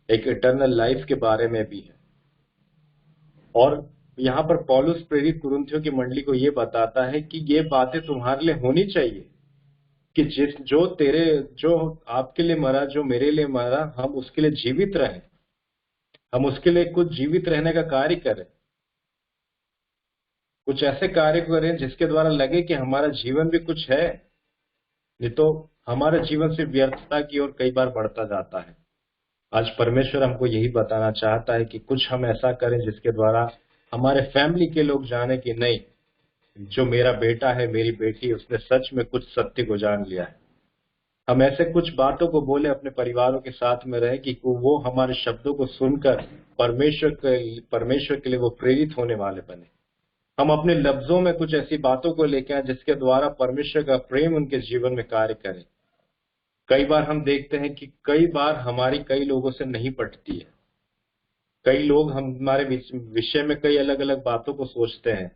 एक इटर्नल लाइफ के बारे में भी है। और यहाँ पर पौलुस प्रेरित कुरिन्थियों की मंडली को ये बताता है कि ये बातें तुम्हारे लिए होनी चाहिए कि जो आपके लिए मरा, जो मेरे लिए मरा, हम उसके लिए जीवित रहें, हम उसके लिए कुछ जीवित रहने का कार्य करें, कुछ ऐसे कार्य करें जिसके द्वारा लगे कि हमारा जीवन भी कुछ है, नहीं तो हमारा जीवन सिर्फ व्यर्थता की ओर कई बार बढ़ता जाता है। आज परमेश्वर हमको यही बताना चाहता है कि कुछ हम ऐसा करें जिसके द्वारा हमारे फैमिली के लोग जाने कि नहीं, जो मेरा बेटा है, मेरी बेटी, उसने सच में कुछ सत्य को जान लिया है। हम ऐसे कुछ बातों को बोले, अपने परिवारों के साथ में रहे कि वो हमारे शब्दों को सुनकर परमेश्वर के लिए वो प्रेरित होने वाले बने। हम अपने लफ्जों में कुछ ऐसी बातों को लेकर आए जिसके द्वारा परमेश्वर का प्रेम उनके जीवन में कार्य करे। कई बार हम देखते हैं कि कई बार हमारी कई लोगों से नहीं पटती है, कई लोग हमारे विषय में कई अलग अलग बातों को सोचते हैं,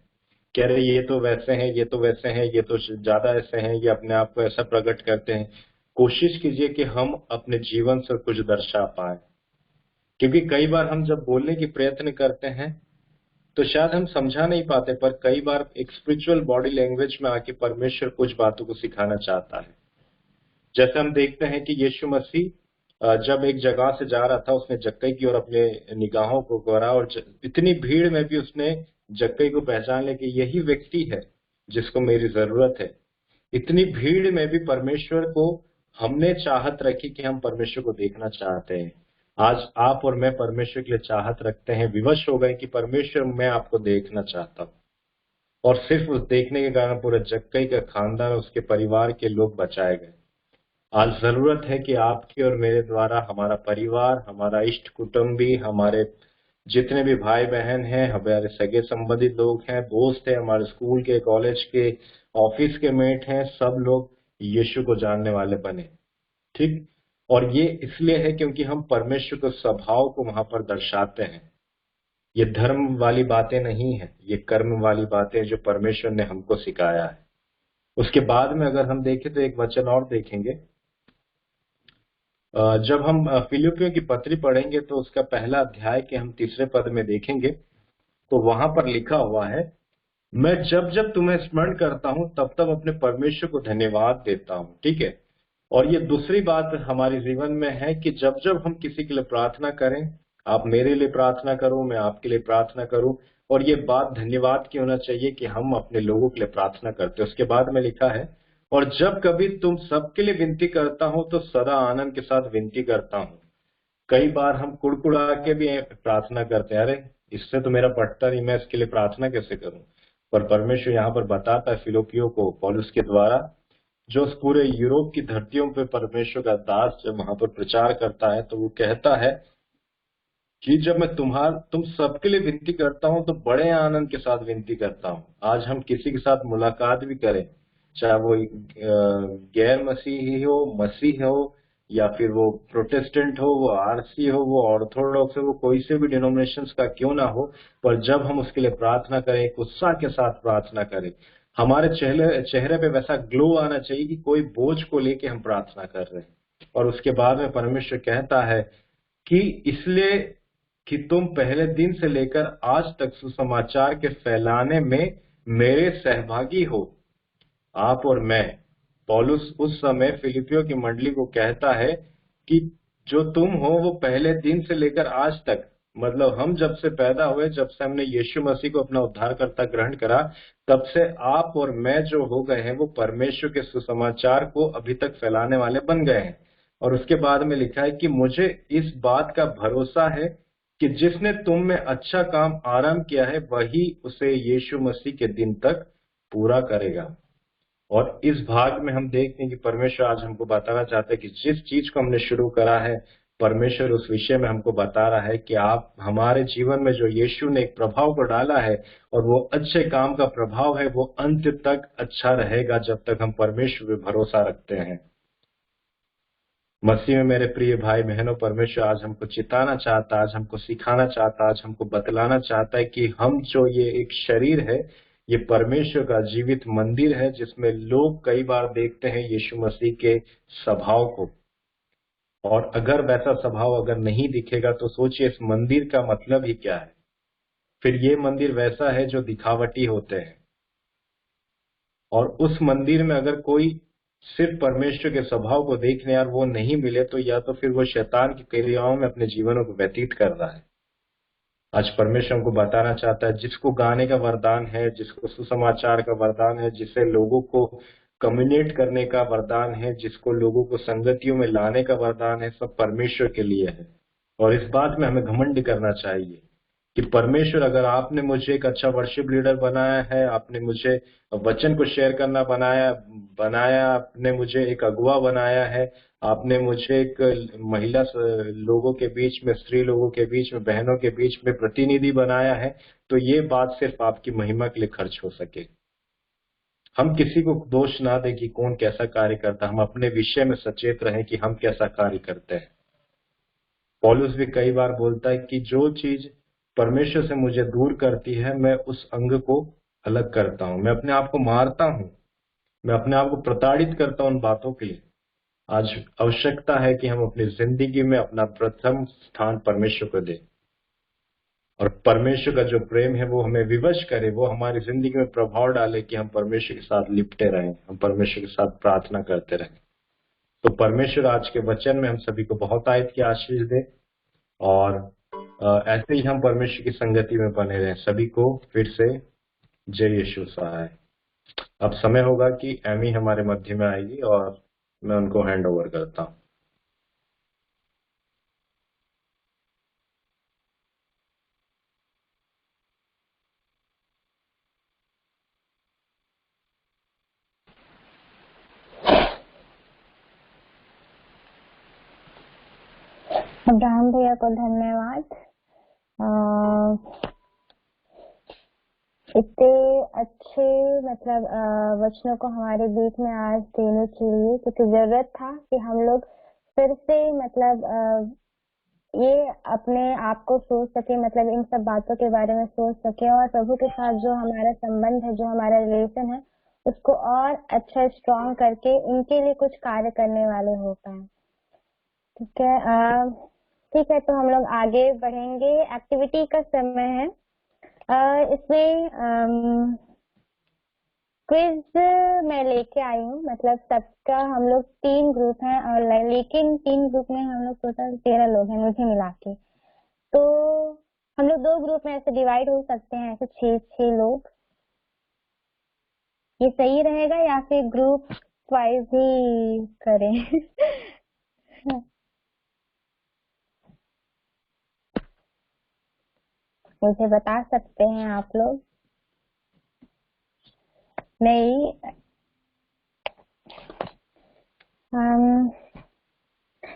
कह रहे ये तो वैसे हैं, ये तो वैसे हैं, ये तो ज्यादा ऐसे हैं, ये अपने आप को ऐसा प्रकट करते हैं। कोशिश कीजिए कि हम अपने जीवन से कुछ दर्शा पाए, क्योंकि कई बार हम जब बोलने की प्रयत्न करते हैं तो शायद हम समझा नहीं पाते, पर कई बार एक स्पिरिचुअल बॉडी लैंग्वेज में आके परमेश्वर कुछ बातों को सिखाना चाहता है। जैसे हम देखते हैं कि यीशु मसीह जब एक जगह से जा रहा था, उसने जक्कई की ओर अपने निगाहों को करा और इतनी भीड़ में भी उसने जक्कई को पहचान लिया कि यही व्यक्ति है जिसको मेरी जरूरत है। इतनी भीड़ में भी परमेश्वर को हमने चाहत रखी कि हम परमेश्वर को देखना चाहते हैं। आज आप और मैं परमेश्वर के लिए चाहत रखते हैं, विवश हो गए कि परमेश्वर मैं आपको देखना चाहता हूँ। और सिर्फ उस देखने के कारण पूरा जक्कई का खानदान, उसके परिवार के लोग बचाए गए। आज जरूरत है कि आपके और मेरे द्वारा हमारा परिवार, हमारा इष्ट कुटुंबी, हमारे जितने भी भाई बहन हैं, हमारे सगे संबंधित लोग हैं, दोस्त हैं, हमारे स्कूल के, कॉलेज के, ऑफिस के मेट हैं, सब लोग यीशु को जानने वाले बने। ठीक। और ये इसलिए है क्योंकि हम परमेश्वर के स्वभाव को वहां पर दर्शाते हैं। ये धर्म वाली बातें नहीं है, ये कर्म वाली बातें जो परमेश्वर ने हमको सिखाया है। उसके बाद में अगर हम देखें तो एक वचन और देखेंगे, जब हम फिलिपियों की पत्री पढ़ेंगे तो उसका पहला अध्याय के हम 3 पद में देखेंगे तो वहां पर लिखा हुआ है, मैं जब जब तुम्हें स्मरण करता हूं तब तब अपने परमेश्वर को धन्यवाद देता हूं। ठीक है। और ये दूसरी बात हमारे जीवन में है कि जब जब हम किसी के लिए प्रार्थना करें, आप मेरे लिए प्रार्थना करो, मैं आपके लिए प्रार्थना करूं, और ये बात धन्यवाद की होना चाहिए कि हम अपने लोगों के लिए प्रार्थना करते हैं। उसके बाद में लिखा है, और जब कभी तुम सबके लिए विनती करता हूं तो सदा आनंद के साथ विनती करता हूं। कई बार हम कुड़कुड़ा के भी प्रार्थना करते हैं, अरे इससे तो मेरा पटता नहीं, मैं इसके लिए प्रार्थना कैसे करूं। पर परमेश्वर यहाँ पर बताता है फिलिपियों को पौलुस के द्वारा, जो पूरे यूरोप की धरतियों पे परमेश्वर का दास जब वहां पर प्रचार करता है तो वो कहता है कि जब मैं तुम सबके लिए विनती करता हूं तो बड़े आनंद के साथ विनती करता हूं। आज हम किसी के साथ मुलाकात भी करें, चाहे वो गैर मसीही हो, मसीह हो, या फिर वो प्रोटेस्टेंट हो, वो आरसी हो, वो ऑर्थोडॉक्स हो, वो कोई से भी डिनोमिनेशंस का क्यों ना हो, पर जब हम उसके लिए प्रार्थना करें, उत्साह के साथ प्रार्थना करें, हमारे चेहरे पे वैसा ग्लो आना चाहिए कि कोई बोझ को लेके हम प्रार्थना कर रहे हैं। और उसके बाद में परमेश्वर कहता है कि इसलिए कि तुम पहले दिन से लेकर आज तक सुसमाचार के फैलाने में मेरे सहभागी हो। आप और मैं, पौलुस उस समय फिलिपियों की मंडली को कहता है कि जो तुम हो वो पहले दिन से लेकर आज तक, मतलब हम जब से पैदा हुए, जब से हमने यीशु मसीह को अपना उद्धारकर्ता ग्रहण करा, तब से आप और मैं जो हो गए हैं वो परमेश्वर के सुसमाचार को अभी तक फैलाने वाले बन गए हैं। और उसके बाद में लिखा है कि मुझे इस बात का भरोसा है कि जिसने तुम में अच्छा काम आरंभ किया है वही उसे यीशु मसीह के दिन तक पूरा करेगा। और इस भाग में हम देखते हैं कि परमेश्वर आज हमको बताना चाहता है कि जिस चीज को हमने शुरू करा है, परमेश्वर उस विषय में हमको बता रहा है कि आप हमारे जीवन में जो यीशु ने एक प्रभाव को डाला है और वो अच्छे काम का प्रभाव है, वो अंत तक अच्छा रहेगा जब तक हम परमेश्वर पे भरोसा रखते हैं। मसीह में मेरे प्रिय भाई बहनों, परमेश्वर आज हमको चिताना चाहता, आज हमको सिखाना चाहता, आज हमको बतलाना चाहता है कि हम जो ये एक शरीर है, ये परमेश्वर का जीवित मंदिर है जिसमें लोग कई बार देखते हैं यीशु मसीह के स्वभाव को। और अगर वैसा स्वभाव अगर नहीं दिखेगा तो सोचिए इस मंदिर का मतलब ही क्या है। फिर ये मंदिर वैसा है जो दिखावटी होते हैं, और उस मंदिर में अगर कोई सिर्फ परमेश्वर के स्वभाव को देखने और वो नहीं मिले तो या तो फिर वो शैतान की क्रियाओं में अपने जीवनों को व्यतीत कर रहा है। आज परमेश्वर हमको बताना चाहता है, जिसको गाने का वरदान है, जिसको सुसमाचार का वरदान है, जिसे लोगों को कम्युनिकेट करने का वरदान है, जिसको लोगों को संगतियों में लाने का वरदान है, सब परमेश्वर के लिए है। और इस बात में हमें घमंड करना चाहिए कि परमेश्वर, अगर आपने मुझे एक अच्छा वर्शिप लीडर बनाया है, आपने मुझे वचन को शेयर करना बनाया, आपने मुझे एक अगुवा बनाया है, आपने मुझे एक महिला लोगों के बीच में, स्त्री लोगों के बीच में, बहनों के बीच में प्रतिनिधि बनाया है, तो ये बात सिर्फ आपकी महिमा के लिए खर्च हो सके। हम किसी को दोष ना दें कि कौन कैसा कार्य करता, हम अपने विषय में सचेत रहें कि हम कैसा कार्य करते हैं। पौलुस भी कई बार बोलता है कि जो चीज परमेश्वर से मुझे दूर करती है, मैं उस अंग को अलग करता हूं, मैं अपने आप को मारता हूं, मैं अपने आप को प्रताड़ित करता हूं उन बातों के लिए। आज आवश्यकता है कि हम अपनी जिंदगी में अपना प्रथम स्थान परमेश्वर को दें, और परमेश्वर का जो प्रेम है वो हमें विवश करे, वो हमारी जिंदगी में प्रभाव डाले कि हम परमेश्वर के साथ लिपटे रहें, हम परमेश्वर के साथ प्रार्थना करते रहें। तो परमेश्वर आज के वचन में हम सभी को बहुत आयत की आशीष दे, और ऐसे ही हम परमेश्वर की संगति में बने रहें। सभी को फिर से जय यीशु सहाय। अब समय होगा कि एमी हमारे मध्य में आएगी और मैं उनको हैंड ओवर करता हूँ। अब्राहम भैया को धन्यवाद इतने अच्छे वचनों को हमारे बीच में आज देने के लिए, क्योंकि जरूरत था कि हम लोग फिर से ये अपने आप को सोच सके, इन सब बातों के बारे में सोच सके, और प्रभु के साथ जो हमारा संबंध है, जो हमारा रिलेशन है, उसको और अच्छा स्ट्रॉन्ग करके उनके लिए कुछ कार्य करने वाले हो पाए। ठीक है, ठीक है, तो हम लोग आगे बढ़ेंगे। एक्टिविटी का समय है। इसमें क्विज मैं लेके आई हूँ, सबका हम लोग 3 ग्रुप हैं और लेकिन 3 ग्रुप में हम लोग टोटल 13 लोग हैं मुझे मिला के। तो हम लोग 2 ग्रुप में ऐसे डिवाइड हो सकते हैं, ऐसे 6 लोग। ये सही रहेगा या फिर ग्रुप वाइज ही करें? मुझे बता सकते हैं आप लोग? नहीं,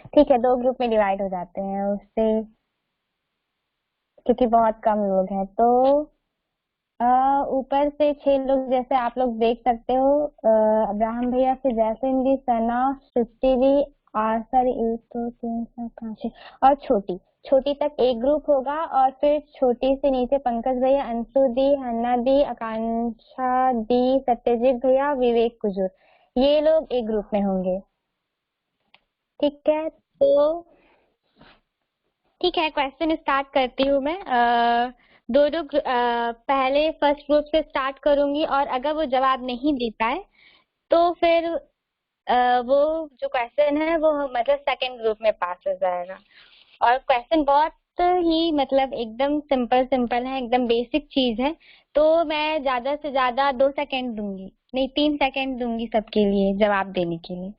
ठीक है, 2 ग्रुप में डिवाइड हो जाते हैं उससे, क्योंकि बहुत कम लोग हैं। तो ऊपर से 6 लोग जैसे आप लोग देख सकते हो, अब्राहम भैया से जैसन जी, सना, सृष्टि जी, आसर, 1 2 3 4 5 6 और छोटी तक एक ग्रुप होगा, और फिर छोटी से नीचे पंकज भैया, अंशु दी, हन्ना दी, आकांक्षा दी, सत्यजीत भैया, विवेक कुजूर, ये लोग एक ग्रुप में होंगे। ठीक है, तो ठीक है, क्वेश्चन स्टार्ट करती हूँ मैं। दोनों पहले फर्स्ट ग्रुप से स्टार्ट करूंगी, और अगर वो जवाब नहीं दे पाए तो फिर वो जो क्वेश्चन है वो सेकंड ग्रुप में पास हो जाएगा। और क्वेश्चन बहुत ही एकदम सिंपल है, एकदम बेसिक चीज है। तो मैं ज्यादा से ज्यादा 2 सेकंड दूंगी, नहीं 3 सेकंड दूंगी सबके लिए जवाब देने के लिए।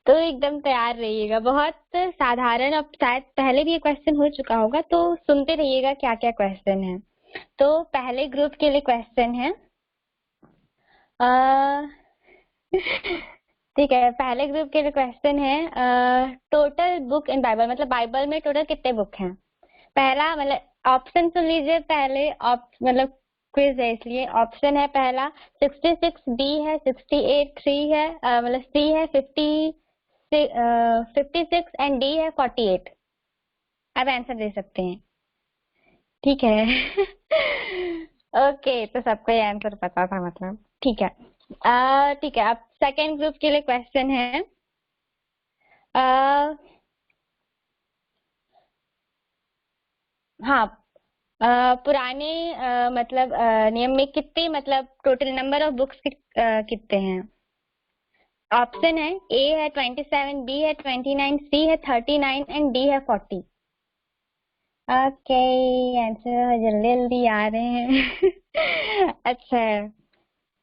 तो एकदम तैयार रहिएगा। बहुत साधारण, अब शायद पहले भी ये क्वेश्चन हो चुका होगा, तो सुनते रहिएगा क्या क्या क्वेश्चन है। तो पहले ग्रुप के लिए क्वेश्चन है, ठीक है, पहले ग्रुप के लिए क्वेश्चन है, टोटल बुक इन बाइबल, मतलब बाइबल में टोटल कितने बुक हैं। पहला, मतलब ऑप्शन सुन लीजिए पहले, मतलब क्विज है इसलिए। ऑप्शन है पहला 66, बी है 68, सी है मतलब सी है 56 एंड डी है 48। अब आंसर दे सकते हैं, ठीक है। ओके, तो सबको ये आंसर पता था मतलब, ठीक है। ठीक है, अब सेकेंड ग्रुप के लिए क्वेश्चन है, हाँ, पुराने मतलब नियम में कितने, मतलब टोटल नंबर ऑफ बुक्स कितने हैं। ऑप्शन है ए है 27, बी है 29, सी है 39 एंड डी है 40। ओके, आंसर जल्दी जल्दी आ रहे हैं। अच्छा है,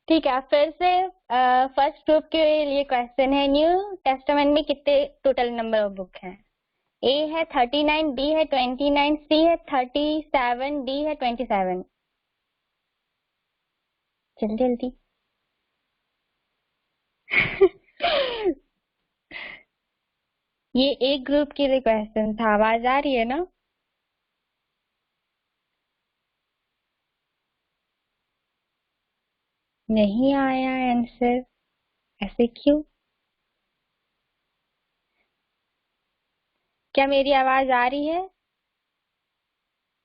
ठीक है। फिर से फर्स्ट ग्रुप के लिए क्वेश्चन है, न्यू टेस्टामेंट में कितने टोटल नंबर ऑफ बुक हैं। ए है 39, बी है 29, सी है 37, डी है 27। जल्दी जल्दी। ये एक ग्रुप के लिए क्वेश्चन था। आवाज आ रही है ना। नहीं आया आंसर, ऐसे क्यों। क्या मेरी आवाज आ रही है।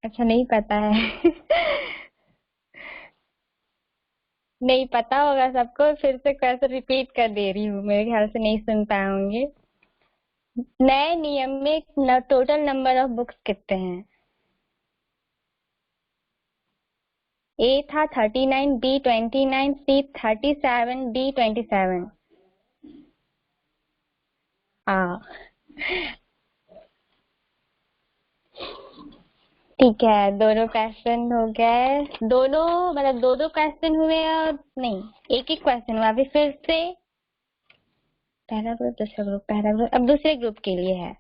अच्छा, नहीं पता है। नहीं पता होगा सबको, फिर से क्वेश्चन रिपीट कर दे रही हूँ, मेरे ख्याल से नहीं सुन पाए होंगे। नए नियम में टोटल नंबर ऑफ बुक्स कितने हैं। ए था 39, बी 29, सी 37, डी 27। हाँ, ठीक है, दोनों क्वेश्चन हो गए। दोनों मतलब दो दो क्वेश्चन हुए, और नहीं, एक ही क्वेश्चन हुआ। अभी फिर से पहला ग्रुप, दूसरा ग्रुप, पहला ग्रुप, अब दूसरे ग्रुप के लिए है।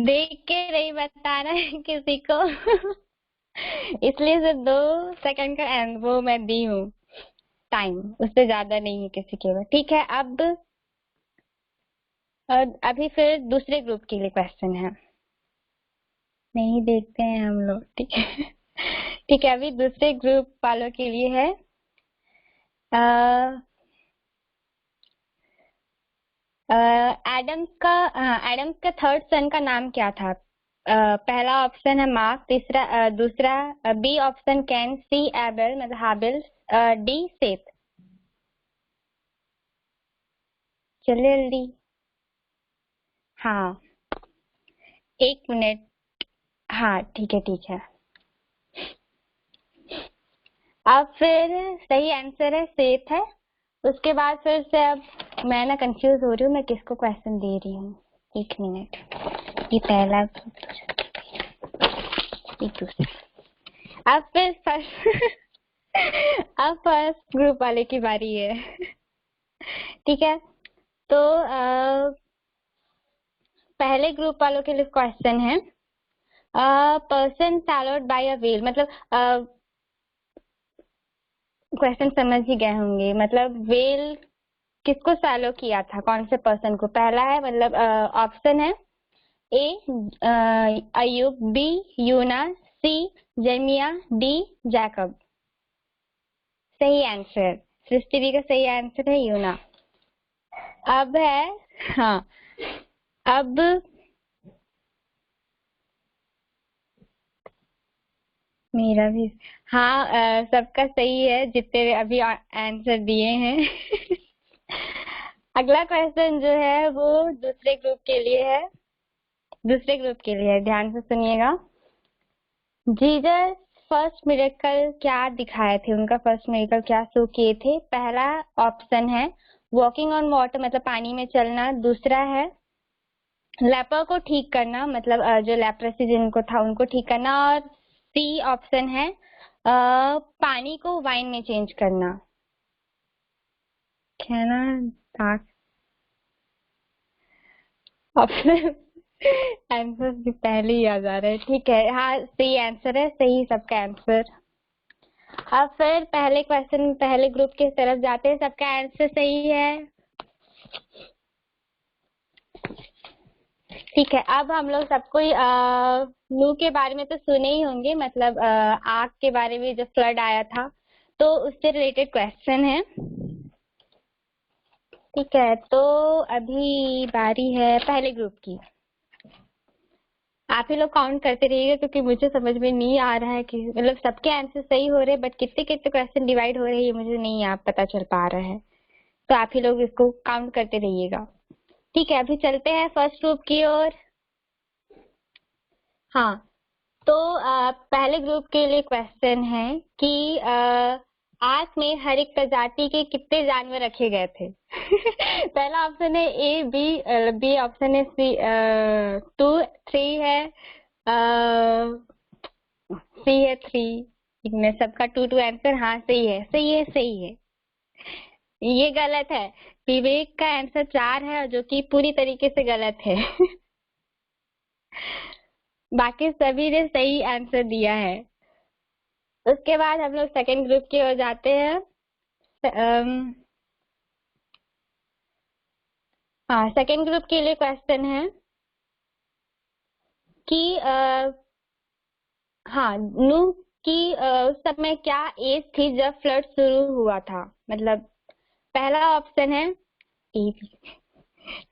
देख के नहीं बताना है किसी को। इसलिए सिर्फ 2 सेकंड का वो मैं दी हूँ टाइम, उससे ज्यादा नहीं है किसी के पास, ठीक है। अब अभी फिर दूसरे ग्रुप के लिए क्वेश्चन है, नहीं देखते हैं हम लोग, ठीक है। ठीक है, अभी दूसरे ग्रुप वालों के लिए है। एडम्स का थर्ड सन का नाम क्या था। पहला ऑप्शन है मार्क, दूसरा B option Cain, C Abel मतलब हाबिल, डी सेथ। चलिए जल्दी। हाँ, 1 मिनट। हाँ, ठीक है ठीक है। अब फिर सही आंसर है सेथ है। उसके बाद फिर से, अब मैं ना कंफ्यूज हो रही हूँ, मैं किसको क्वेश्चन दे रही हूँ। 1 मिनट, ये पहला, ये दूसरा। अब फिर अब फर्स्ट ग्रुप वाले की बारी है। ठीक है, तो पहले ग्रुप वालों के लिए क्वेश्चन है, पर्सन सैलोड बाय अ व्हेल, मतलब क्वेश्चन समझ ही गए होंगे, मतलब व्हेल किसको सैलो किया था, कौन से पर्सन को। पहला है, मतलब ऑप्शन है ए अयुब, बी यूना, सी जर्मिया, डी जैकब। सही आंसर, सृष्टि दी का सही आंसर है यूना। अब है, हाँ, अब मेरा भी, हाँ, सबका सही है जितने अभी आंसर दिए हैं। अगला क्वेश्चन जो है वो दूसरे ग्रुप के लिए है, दूसरे ग्रुप के लिए है, ध्यान से सुनिएगा। जीसस फर्स्ट मिरेकल क्या दिखाए थे, उनका फर्स्ट मिरेकल क्या शो किए थे। पहला ऑप्शन है वॉकिंग ऑन वाटर, मतलब पानी में चलना। दूसरा है लेपर को ठीक करना, मतलब जो लेप्रेसी जिनको था उनको ठीक करना। और सी ऑप्शन है पानी को वाइन में चेंज करना। कहना दाग ऑप्शन आंसर भी पहले ही याद आ रहा है। ठीक है, हाँ सही आंसर है, सही सबका आंसर। अब फिर पहले क्वेश्चन, पहले ग्रुप की तरफ जाते हैं। सबका आंसर सही है। ठीक है, अब हम लोग सबको नूह के बारे में तो सुने ही होंगे, मतलब आग के बारे में, जो फ्लड आया था, तो उससे रिलेटेड क्वेश्चन है। ठीक है, तो अभी बारी है पहले ग्रुप की। आप ही लोग काउंट करते रहिएगा, क्योंकि मुझे समझ में नहीं आ रहा है कि मतलब सबके आंसर सही हो रहे हैं, बट कितने कितने क्वेश्चन डिवाइड हो रहे हैं ये मुझे नहीं आप पता चल पा रहा है। तो आप ही लोग इसको काउंट करते रहिएगा। ठीक है, अभी चलते हैं फर्स्ट ग्रुप की ओर। हाँ, तो पहले ग्रुप के लिए क्वेश्चन है कि आग में हर एक प्रजाति के कितने जानवर रखे गए थे? पहला ऑप्शन है ए, बी ऑप्शन है सी, 2, 3 है, सी है 3। इनमें सबका 2 आंसर। हाँ सही है, सही है, सही है। ये गलत है। विवेक का आंसर 4 है, जो कि पूरी तरीके से गलत है। बाकी सभी ने सही आंसर दिया है। उसके बाद हम लोग सेकेंड ग्रुप की ओर जाते हैं। हाँ, सेकेंड ग्रुप के लिए क्वेश्चन है कि हाँ, नूह की उस समय क्या एज थी जब फ्लड शुरू हुआ था? मतलब पहला ऑप्शन है ए,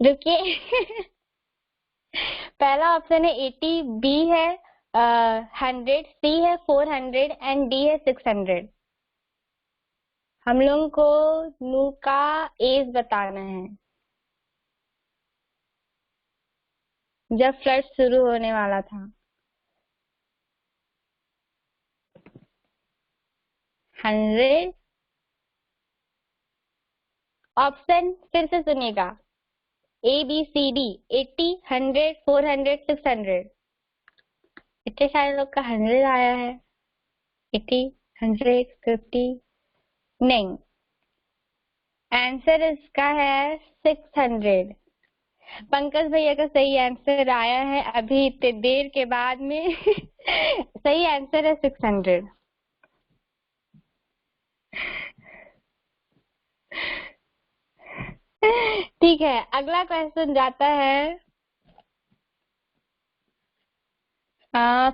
रुकिए। पहला ऑप्शन है 80, बी है 100, सी है 400 एंड डी है 600। हम लोगों को नूह का एज बताना है जब फ्लड शुरू होने वाला था। 100। ऑप्शन फिर से सुनिएगा, ए बी सी डी, 80, 100, 400, 600। इतने सारे लोग का 100 आया है। 80, 100, 50। नहीं, आंसर इसका है 600। पंकज भैया का सही आंसर आया है अभी इतने देर के बाद में। सही आंसर है 600। ठीक है, अगला क्वेश्चन जाता है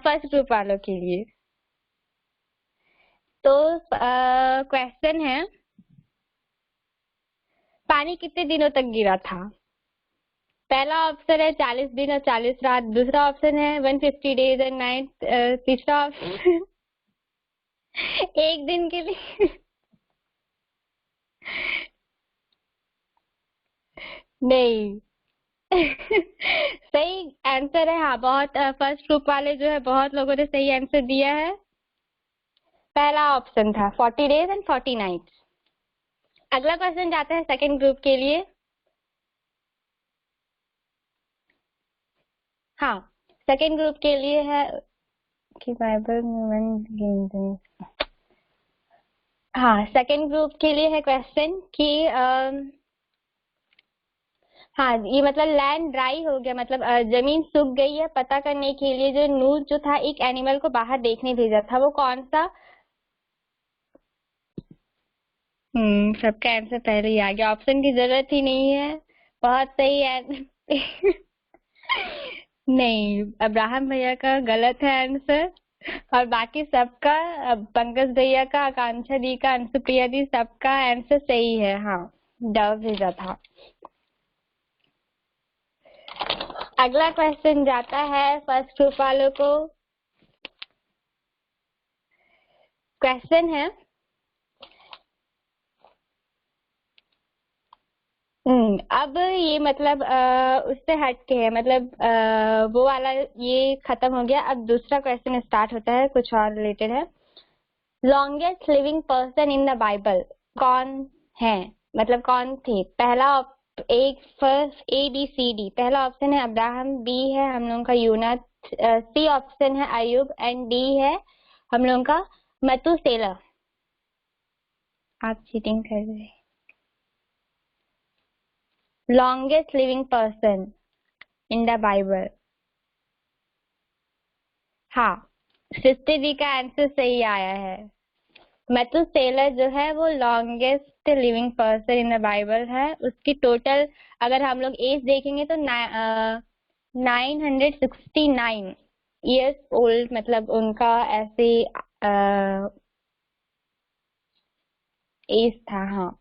फर्स्ट ग्रुप वालों के लिए। तो क्वेश्चन है, पानी कितने दिनों तक गिरा था? पहला ऑप्शन है 40 दिन और 40 रात। दूसरा ऑप्शन है 150 डेज एंड नाइट। तीसरा ऑप्शन एक दिन के लिए। नहीं। सही आंसर है, हाँ बहुत फर्स्ट ग्रुप वाले जो है बहुत लोगों ने सही आंसर दिया है। पहला ऑप्शन था 40 डेज एंड 40 नाइट्स। अगला क्वेश्चन जाता है सेकंड ग्रुप के लिए। हाँ, सेकंड ग्रुप के लिए है कि बाइबल में हाँ, सेकंड ग्रुप के लिए है क्वेश्चन कि हाँ, ये मतलब लैंड ड्राई हो गया, मतलब जमीन सूख गई है, पता करने के लिए जो नूह जो था एक एनिमल को बाहर देखने भेजा था, वो कौन सा? सबका आंसर पहले ही आ गया, ऑप्शन की जरूरत ही नहीं है। बहुत सही है। नहीं, अब्राहम भैया का गलत है आंसर, और बाकी सबका पंकज भैया का, आकांक्षा दी का, अंशुप्रिया दी, सबका आंसर सही है। हाँ, डव भेजा था। अगला क्वेश्चन जाता है फर्स्ट ग्रुप वालों को। क्वेश्चन है अब ये मतलब उससे हट के है, मतलब वो वाला ये खत्म हो गया। अब दूसरा क्वेश्चन स्टार्ट होता है, कुछ और रिलेटेड है। Longest living person in the Bible कौन है? मतलब कौन थे? पहला एक first A B C D. पहला ऑप्शन है अब्राहम, बी है हम लोगों का यूनस, सी ऑप्शन है अयुब एंड डी है हम लोगों का मतु सेलर, आप चीटिंग कर रहे। Longest living person in the Bible. हाँ, सृष्टि जी का आंसर सही आया है। मेथुसेलह जो है वो longest living person in the Bible है। उसकी टोटल अगर हम लोग एज देखेंगे तो 969 ईयर्स ओल्ड, मतलब उनका ऐसे एज था। हाँ,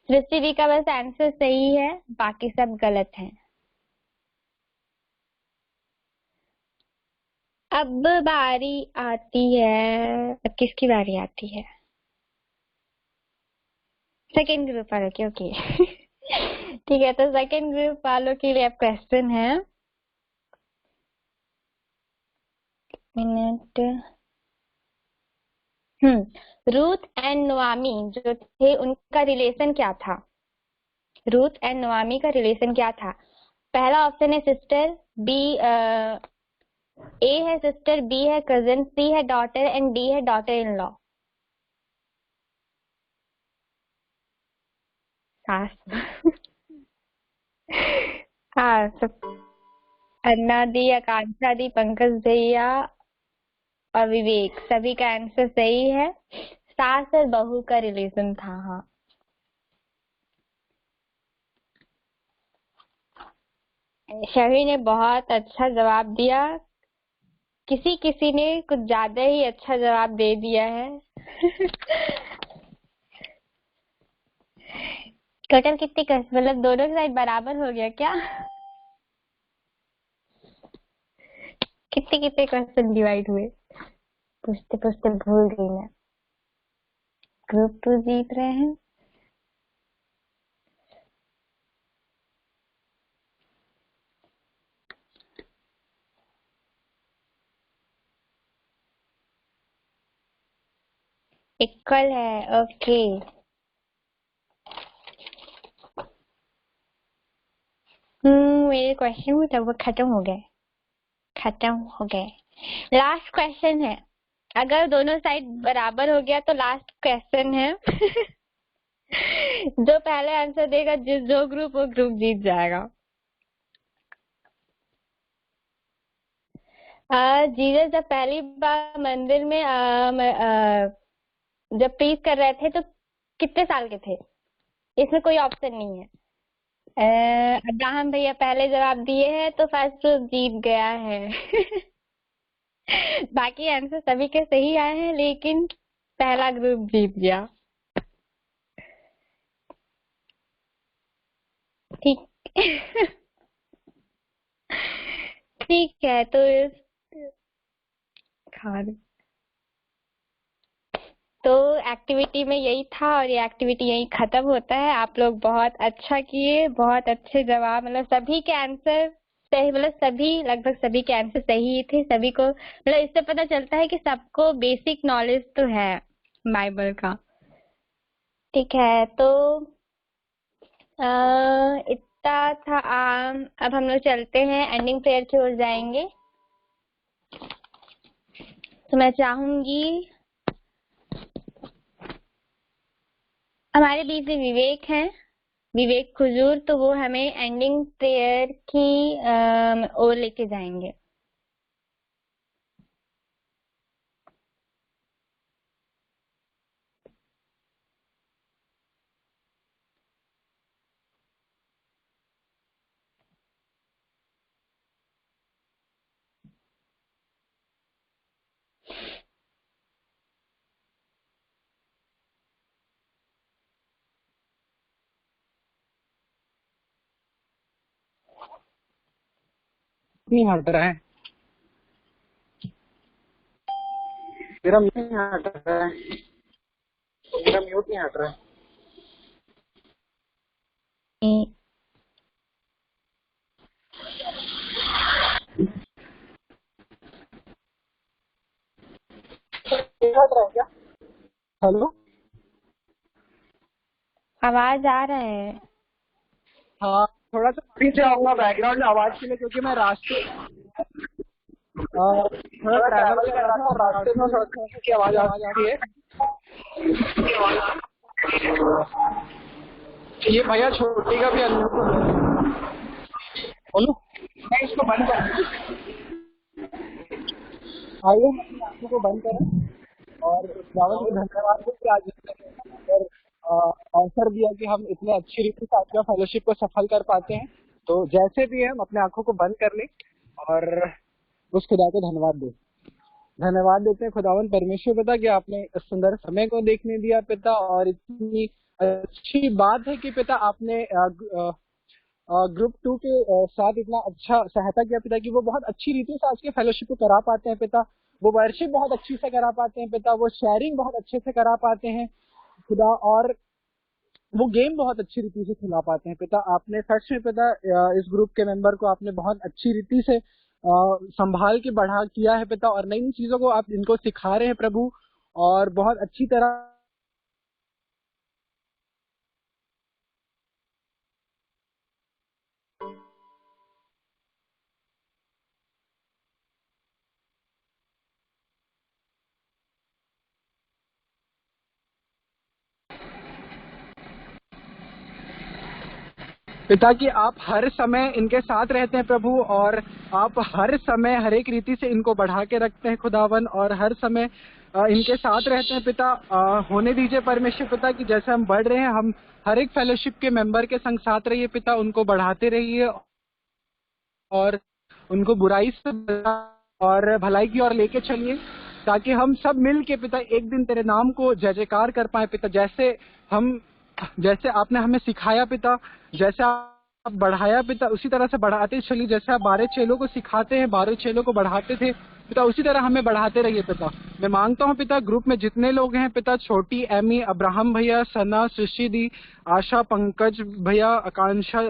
सृष्टि जी का बस आंसर सही है, बाकी सब गलत है। अब बारी आती है, अब किसकी बारी आती है? सेकेंड ग्रुप वालों की। ओके ठीक है, तो सेकेंड ग्रुप वालों के लिए अब क्वेश्चन है। मिनट। रूथ एंड नोआमी जो थे उनका रिलेशन क्या था? रूथ एंड नोआमी का रिलेशन क्या था? पहला ऑप्शन है सिस्टर, बी ए है सिस्टर, बी है कजिन, सी है डॉटर एंड डी है डॉटर इन लॉ। सास हाँ, सब अन्ना दी, आकांक्षा दी, पंकज भैया और विवेक, सभी का आंसर सही है। सास और बहू का रिलेशन था। हाँ, शवि ने बहुत अच्छा जवाब दिया। किसी किसी ने कुछ ज्यादा ही अच्छा जवाब दे दिया है टोटल कितने मतलब दोनों की साइड बराबर हो गया क्या? कितने कितने क्वेश्चन डिवाइड हुए? पूछते पूछते भूल गई मैं। ग्रुप 2 जीत रहे हैं। इक्वल है। ओके, मेरे क्वेश्चन तब वो खत्म हो गए। लास्ट क्वेश्चन है। अगर दोनों साइड बराबर हो गया तो लास्ट क्वेश्चन है जो पहले आंसर देगा, जो ग्रुप वो ग्रुप जीत जाएगा। जीसस जब पहली बार मंदिर में जब प्रीच कर रहे थे तो कितने साल के थे? इसमें कोई ऑप्शन नहीं है। अब्राहम भैया पहले जवाब दिए हैं तो फर्स्ट ग्रुप जीत गया है बाकी आंसर सभी के सही आए हैं, लेकिन पहला ग्रुप जीत गया। ठीक ठीक है, तो खान तो एक्टिविटी में यही था और ये एक्टिविटी यही खत्म होता है। आप लोग बहुत अच्छा किए, बहुत अच्छे जवाब, मतलब सभी के आंसर सही, मतलब सभी लगभग सभी के आंसर सही थे। सभी को मतलब इससे पता चलता है कि सबको बेसिक नॉलेज तो है बाइबल का। ठीक है, तो इतना था। अब हम लोग चलते हैं एंडिंग प्रेयर की ओर जाएंगे। तो मैं चाहूंगी हमारे बीच में विवेक हैं, विवेक खुजूर, तो वो हमें एंडिंग प्रेयर की ओर लेके जाएंगे। नहीं हट रहा है, मेरा म्यूट नहीं हट रहा है, मेरा म्यूट नहीं हट रहा है। हट रहा है क्या? हेलो, आवाज आ रहा है। हाँ थोड़ा सा पीछे आऊंगा बैकग्राउंड आवाज के लिए, क्योंकि मैं रास्ते थोड़ा ट्रैवल कर रहा था और रास्ते में सड़क की आवाज आ रही है। ये भैया छोटी का भी बोलो, मैं इसको बंद कर आइए, आंखों को बंद करें और रावण को धन्यवाद दें कि आज और अवसर दिया कि हम इतने अच्छी रीति से आपका फेलोशिप को सफल कर पाते हैं। तो जैसे भी है हम अपने आंखों को बंद कर लें और उस खुदा को धन्यवाद दें। धन्यवाद देते हैं खुदावन परमेश्वर पिता कि आपने इस सुंदर समय को देखने दिया पिता, और इतनी अच्छी बात है कि पिता आपने ग्रुप 2 के साथ इतना अच्छा सहायता किया पिता कि वो बहुत अच्छी रीति से आज के फेलोशिप को करा पाते हैं पिता। वो वर्शिप बहुत अच्छी से करा पाते हैं पिता, वो शेयरिंग बहुत अच्छे से करा पाते हैं खुदा, और वो गेम बहुत अच्छी रीति से खिला पाते हैं पिता। आपने सच में पिता इस ग्रुप के मेंबर को आपने बहुत अच्छी रीति से संभाल के बढ़ा किया है पिता, और नई नई चीजों को आप इनको सिखा रहे हैं प्रभु, और बहुत अच्छी तरह पिता कि आप हर समय इनके साथ रहते हैं प्रभु, और आप हर समय हर एक रीति से इनको बढ़ा के रखते हैं खुदावन, और हर समय इनके साथ रहते हैं पिता। होने दीजिए परमेश्वर पिता कि जैसे हम बढ़ रहे हैं, हम हर एक फेलोशिप के मेंबर के संग साथ रहिए पिता, उनको बढ़ाते रहिए और उनको बुराई से और भलाई की ओर लेके चलिए, ताकि हम सब मिल के पिता एक दिन तेरे नाम को जय जयकार कर पाए पिता। जैसे आपने हमें सिखाया पिता, जैसे आप बढ़ाया पिता, उसी तरह से बढ़ाते चलिए। जैसे आप 12 चेलों को सिखाते हैं, 12 चेलों को बढ़ाते थे पिता, उसी तरह हमें बढ़ाते रहिए पिता। मैं मांगता हूँ पिता ग्रुप में जितने लोग हैं पिता, छोटी, एमी, अब्राहम भैया, सना, सृष्टि दी, आशा, पंकज भैया, आकांक्षा,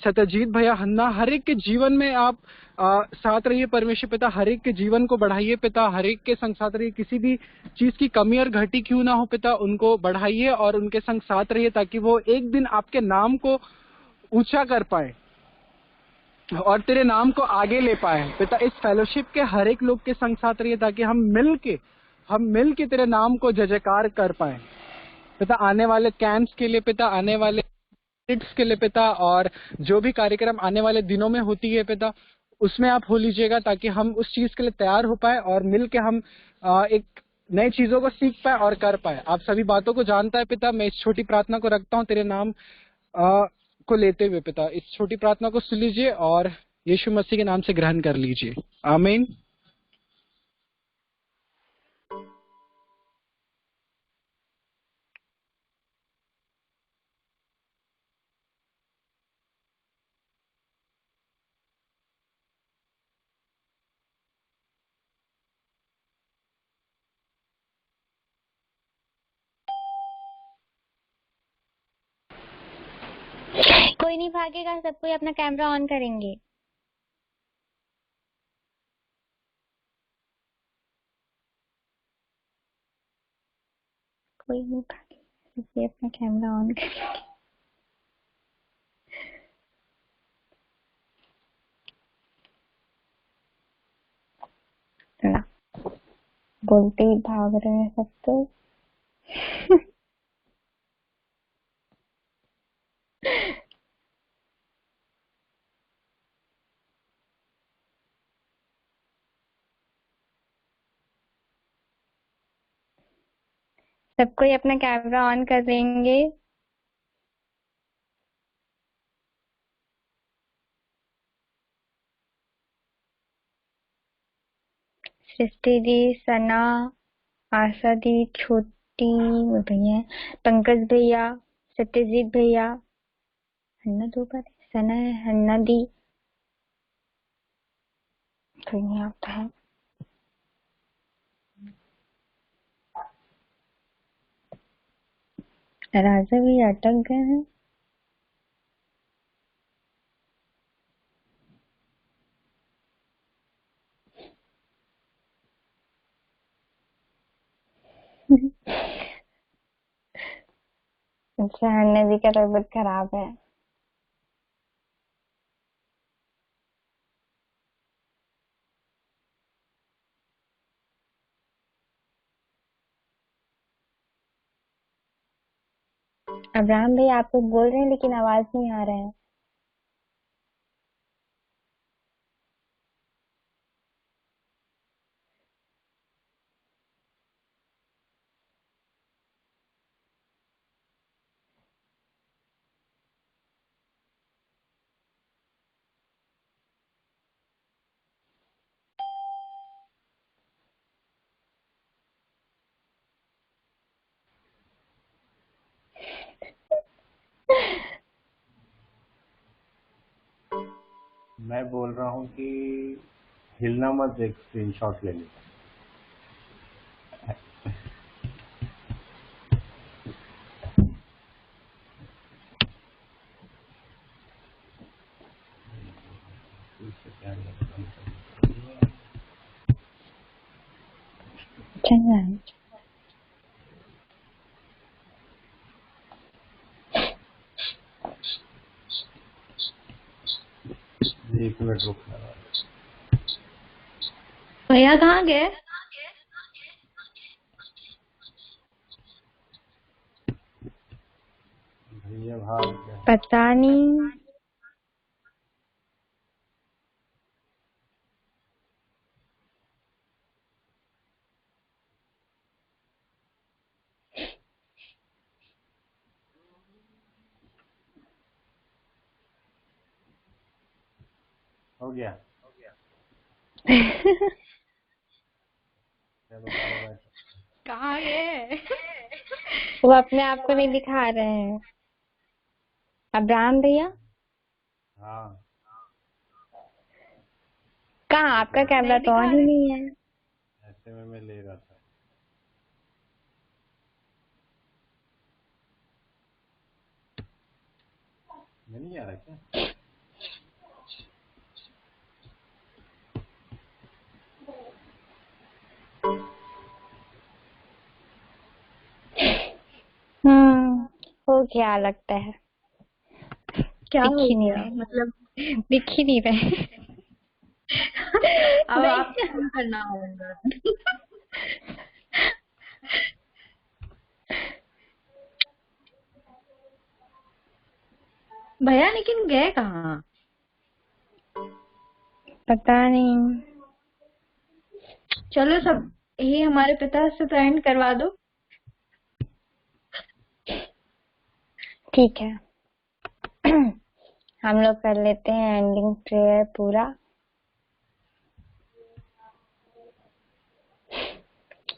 सत्यजीत भैया, हन्ना, हर एक के जीवन में आप साथ रहिए परमेश्वर पिता। हर एक के जीवन को बढ़ाइए पिता, हर एक के संग साथ रहिए। किसी भी चीज की कमी और घटी क्यों ना हो पिता, उनको बढ़ाइए और उनके संग साथ रहिए, ताकि वो एक दिन आपके नाम को ऊंचा कर पाए और तेरे नाम को आगे ले पाए पिता। इस फेलोशिप के हर एक लोग के संग साथ रहिए, ताकि हम मिल के तेरे नाम को जय जयकार कर पाए पिता। आने वाले कैंप्स के लिए पिता, आने वाले के लिए पिता, और जो भी कार्यक्रम आने वाले दिनों में होती है पिता, उसमें आप हो लीजिएगा, ताकि हम उस चीज के लिए तैयार हो पाए और मिल के हम एक नई चीजों को सीख पाए और कर पाए। आप सभी बातों को जानता है पिता। मैं इस छोटी प्रार्थना को रखता हूँ तेरे नाम को लेते हुए पिता। इस छोटी प्रार्थना को सुन लीजिए और यीशु मसीह के नाम से ग्रहण कर लीजिए, आमीन। कोई नहीं भागेगा, सब कोई अपना कैमरा ऑन करेंगे। कोई नहीं भागेगा, सब कोई अपना कैमरा ऑन करेंगे। बोलते ही भाग रहे हैं सब तो। सब कोई अपना कैमरा ऑन कर देंगे। सृष्टि दी, सना, आशा दी, छोटी भैया, पंकज भैया, सत्यजीत भैया, हन्ना 2 बार, सना है, हन्ना दी, कोई नहीं आता है। राजा भी अटक गए हैं। अच्छा, हन्ना जी का तबीयत खराब है। अब्राहम भाई आप लोग बोल रहे हैं लेकिन आवाज नहीं आ रहा है। मैं बोल रहा हूँ कि हिलना मत, एक स्क्रीनशॉट ले लो। चंगा है। एक मिनट रुकना। भैया कहाँ गए? भैया भाग गए। पता नहीं। हो गया। चलो बाय बाय। कहाँ गए? वो अपने आप को नहीं दिखा रहे हैं। अब्राहम भैया हाँ कहाँ? आपका कैमरा तो ऑन ही नहीं है। ऐसे में मैं ले रहा था। मैं नहीं आ रहा क्या? हो गया लगता है। क्या दिख हो ही नहीं गया? रहे। मतलब दिख ही नहीं रहे। अब नहीं। आपको फोन करना होगा। भैया लेकिन गए कहाँ? पता नहीं। चलो सब ये हमारे पिता से तो एंड करवा दो। ठीक है। हम लोग कर लेते हैं एंडिंग प्रेयर पूरा।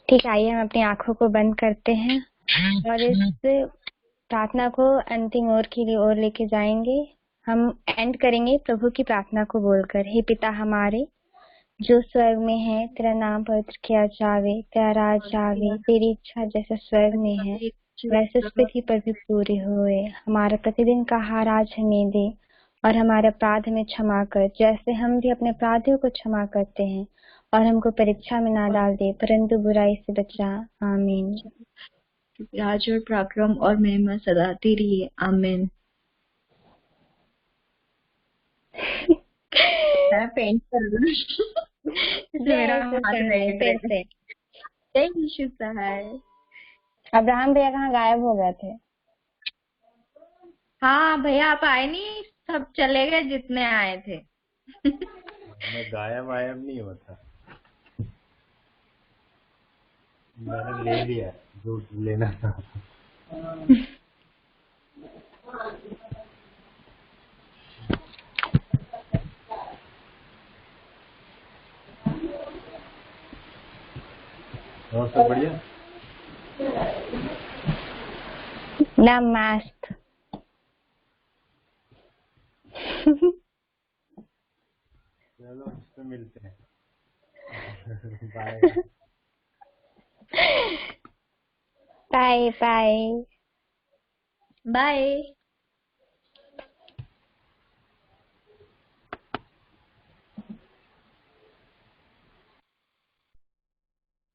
ठीक है, आइए हम अपनी आंखों को बंद करते हैं और इस प्रार्थना को अंतिम ओर की ओर लेके जाएंगे। हम एंड करेंगे प्रभु की प्रार्थना को बोलकर, हे पिता हमारे जो स्वर्ग में है, तेरा नाम पवित्र किया जावे, तेरा राज आवे, तेरी इच्छा जैसे स्वर्ग में है वैसे इस पृथ्वी पर भी पूरी होए। हमारा प्रतिदिन का आहार आज हमें दे और हमारे अपराध हमें क्षमा कर जैसे हम भी अपने अपराधियों को क्षमा करते हैं, और हमको परीक्षा में ना डाल दे परंतु बुराई से बचा। आमीन। राज और पराक्रम और महिमा सदा तेरी है। आमीन। मैं पेंट कर रही हूँ। इसलिए मेरा हाथ रेड फिर रेड। से। जय यीशु सहाय। अब्राहम भैया कहाँ गायब हो गए थे? हाँ भैया आप आए नहीं, सब चले गए जितने आए थे। मैं गायब वायब नहीं होता, मैंने ले लिया जो लेना था। और सब बढ़िया। नमस्ते। चलो इस पे मिलते हैं। Bye bye bye bye.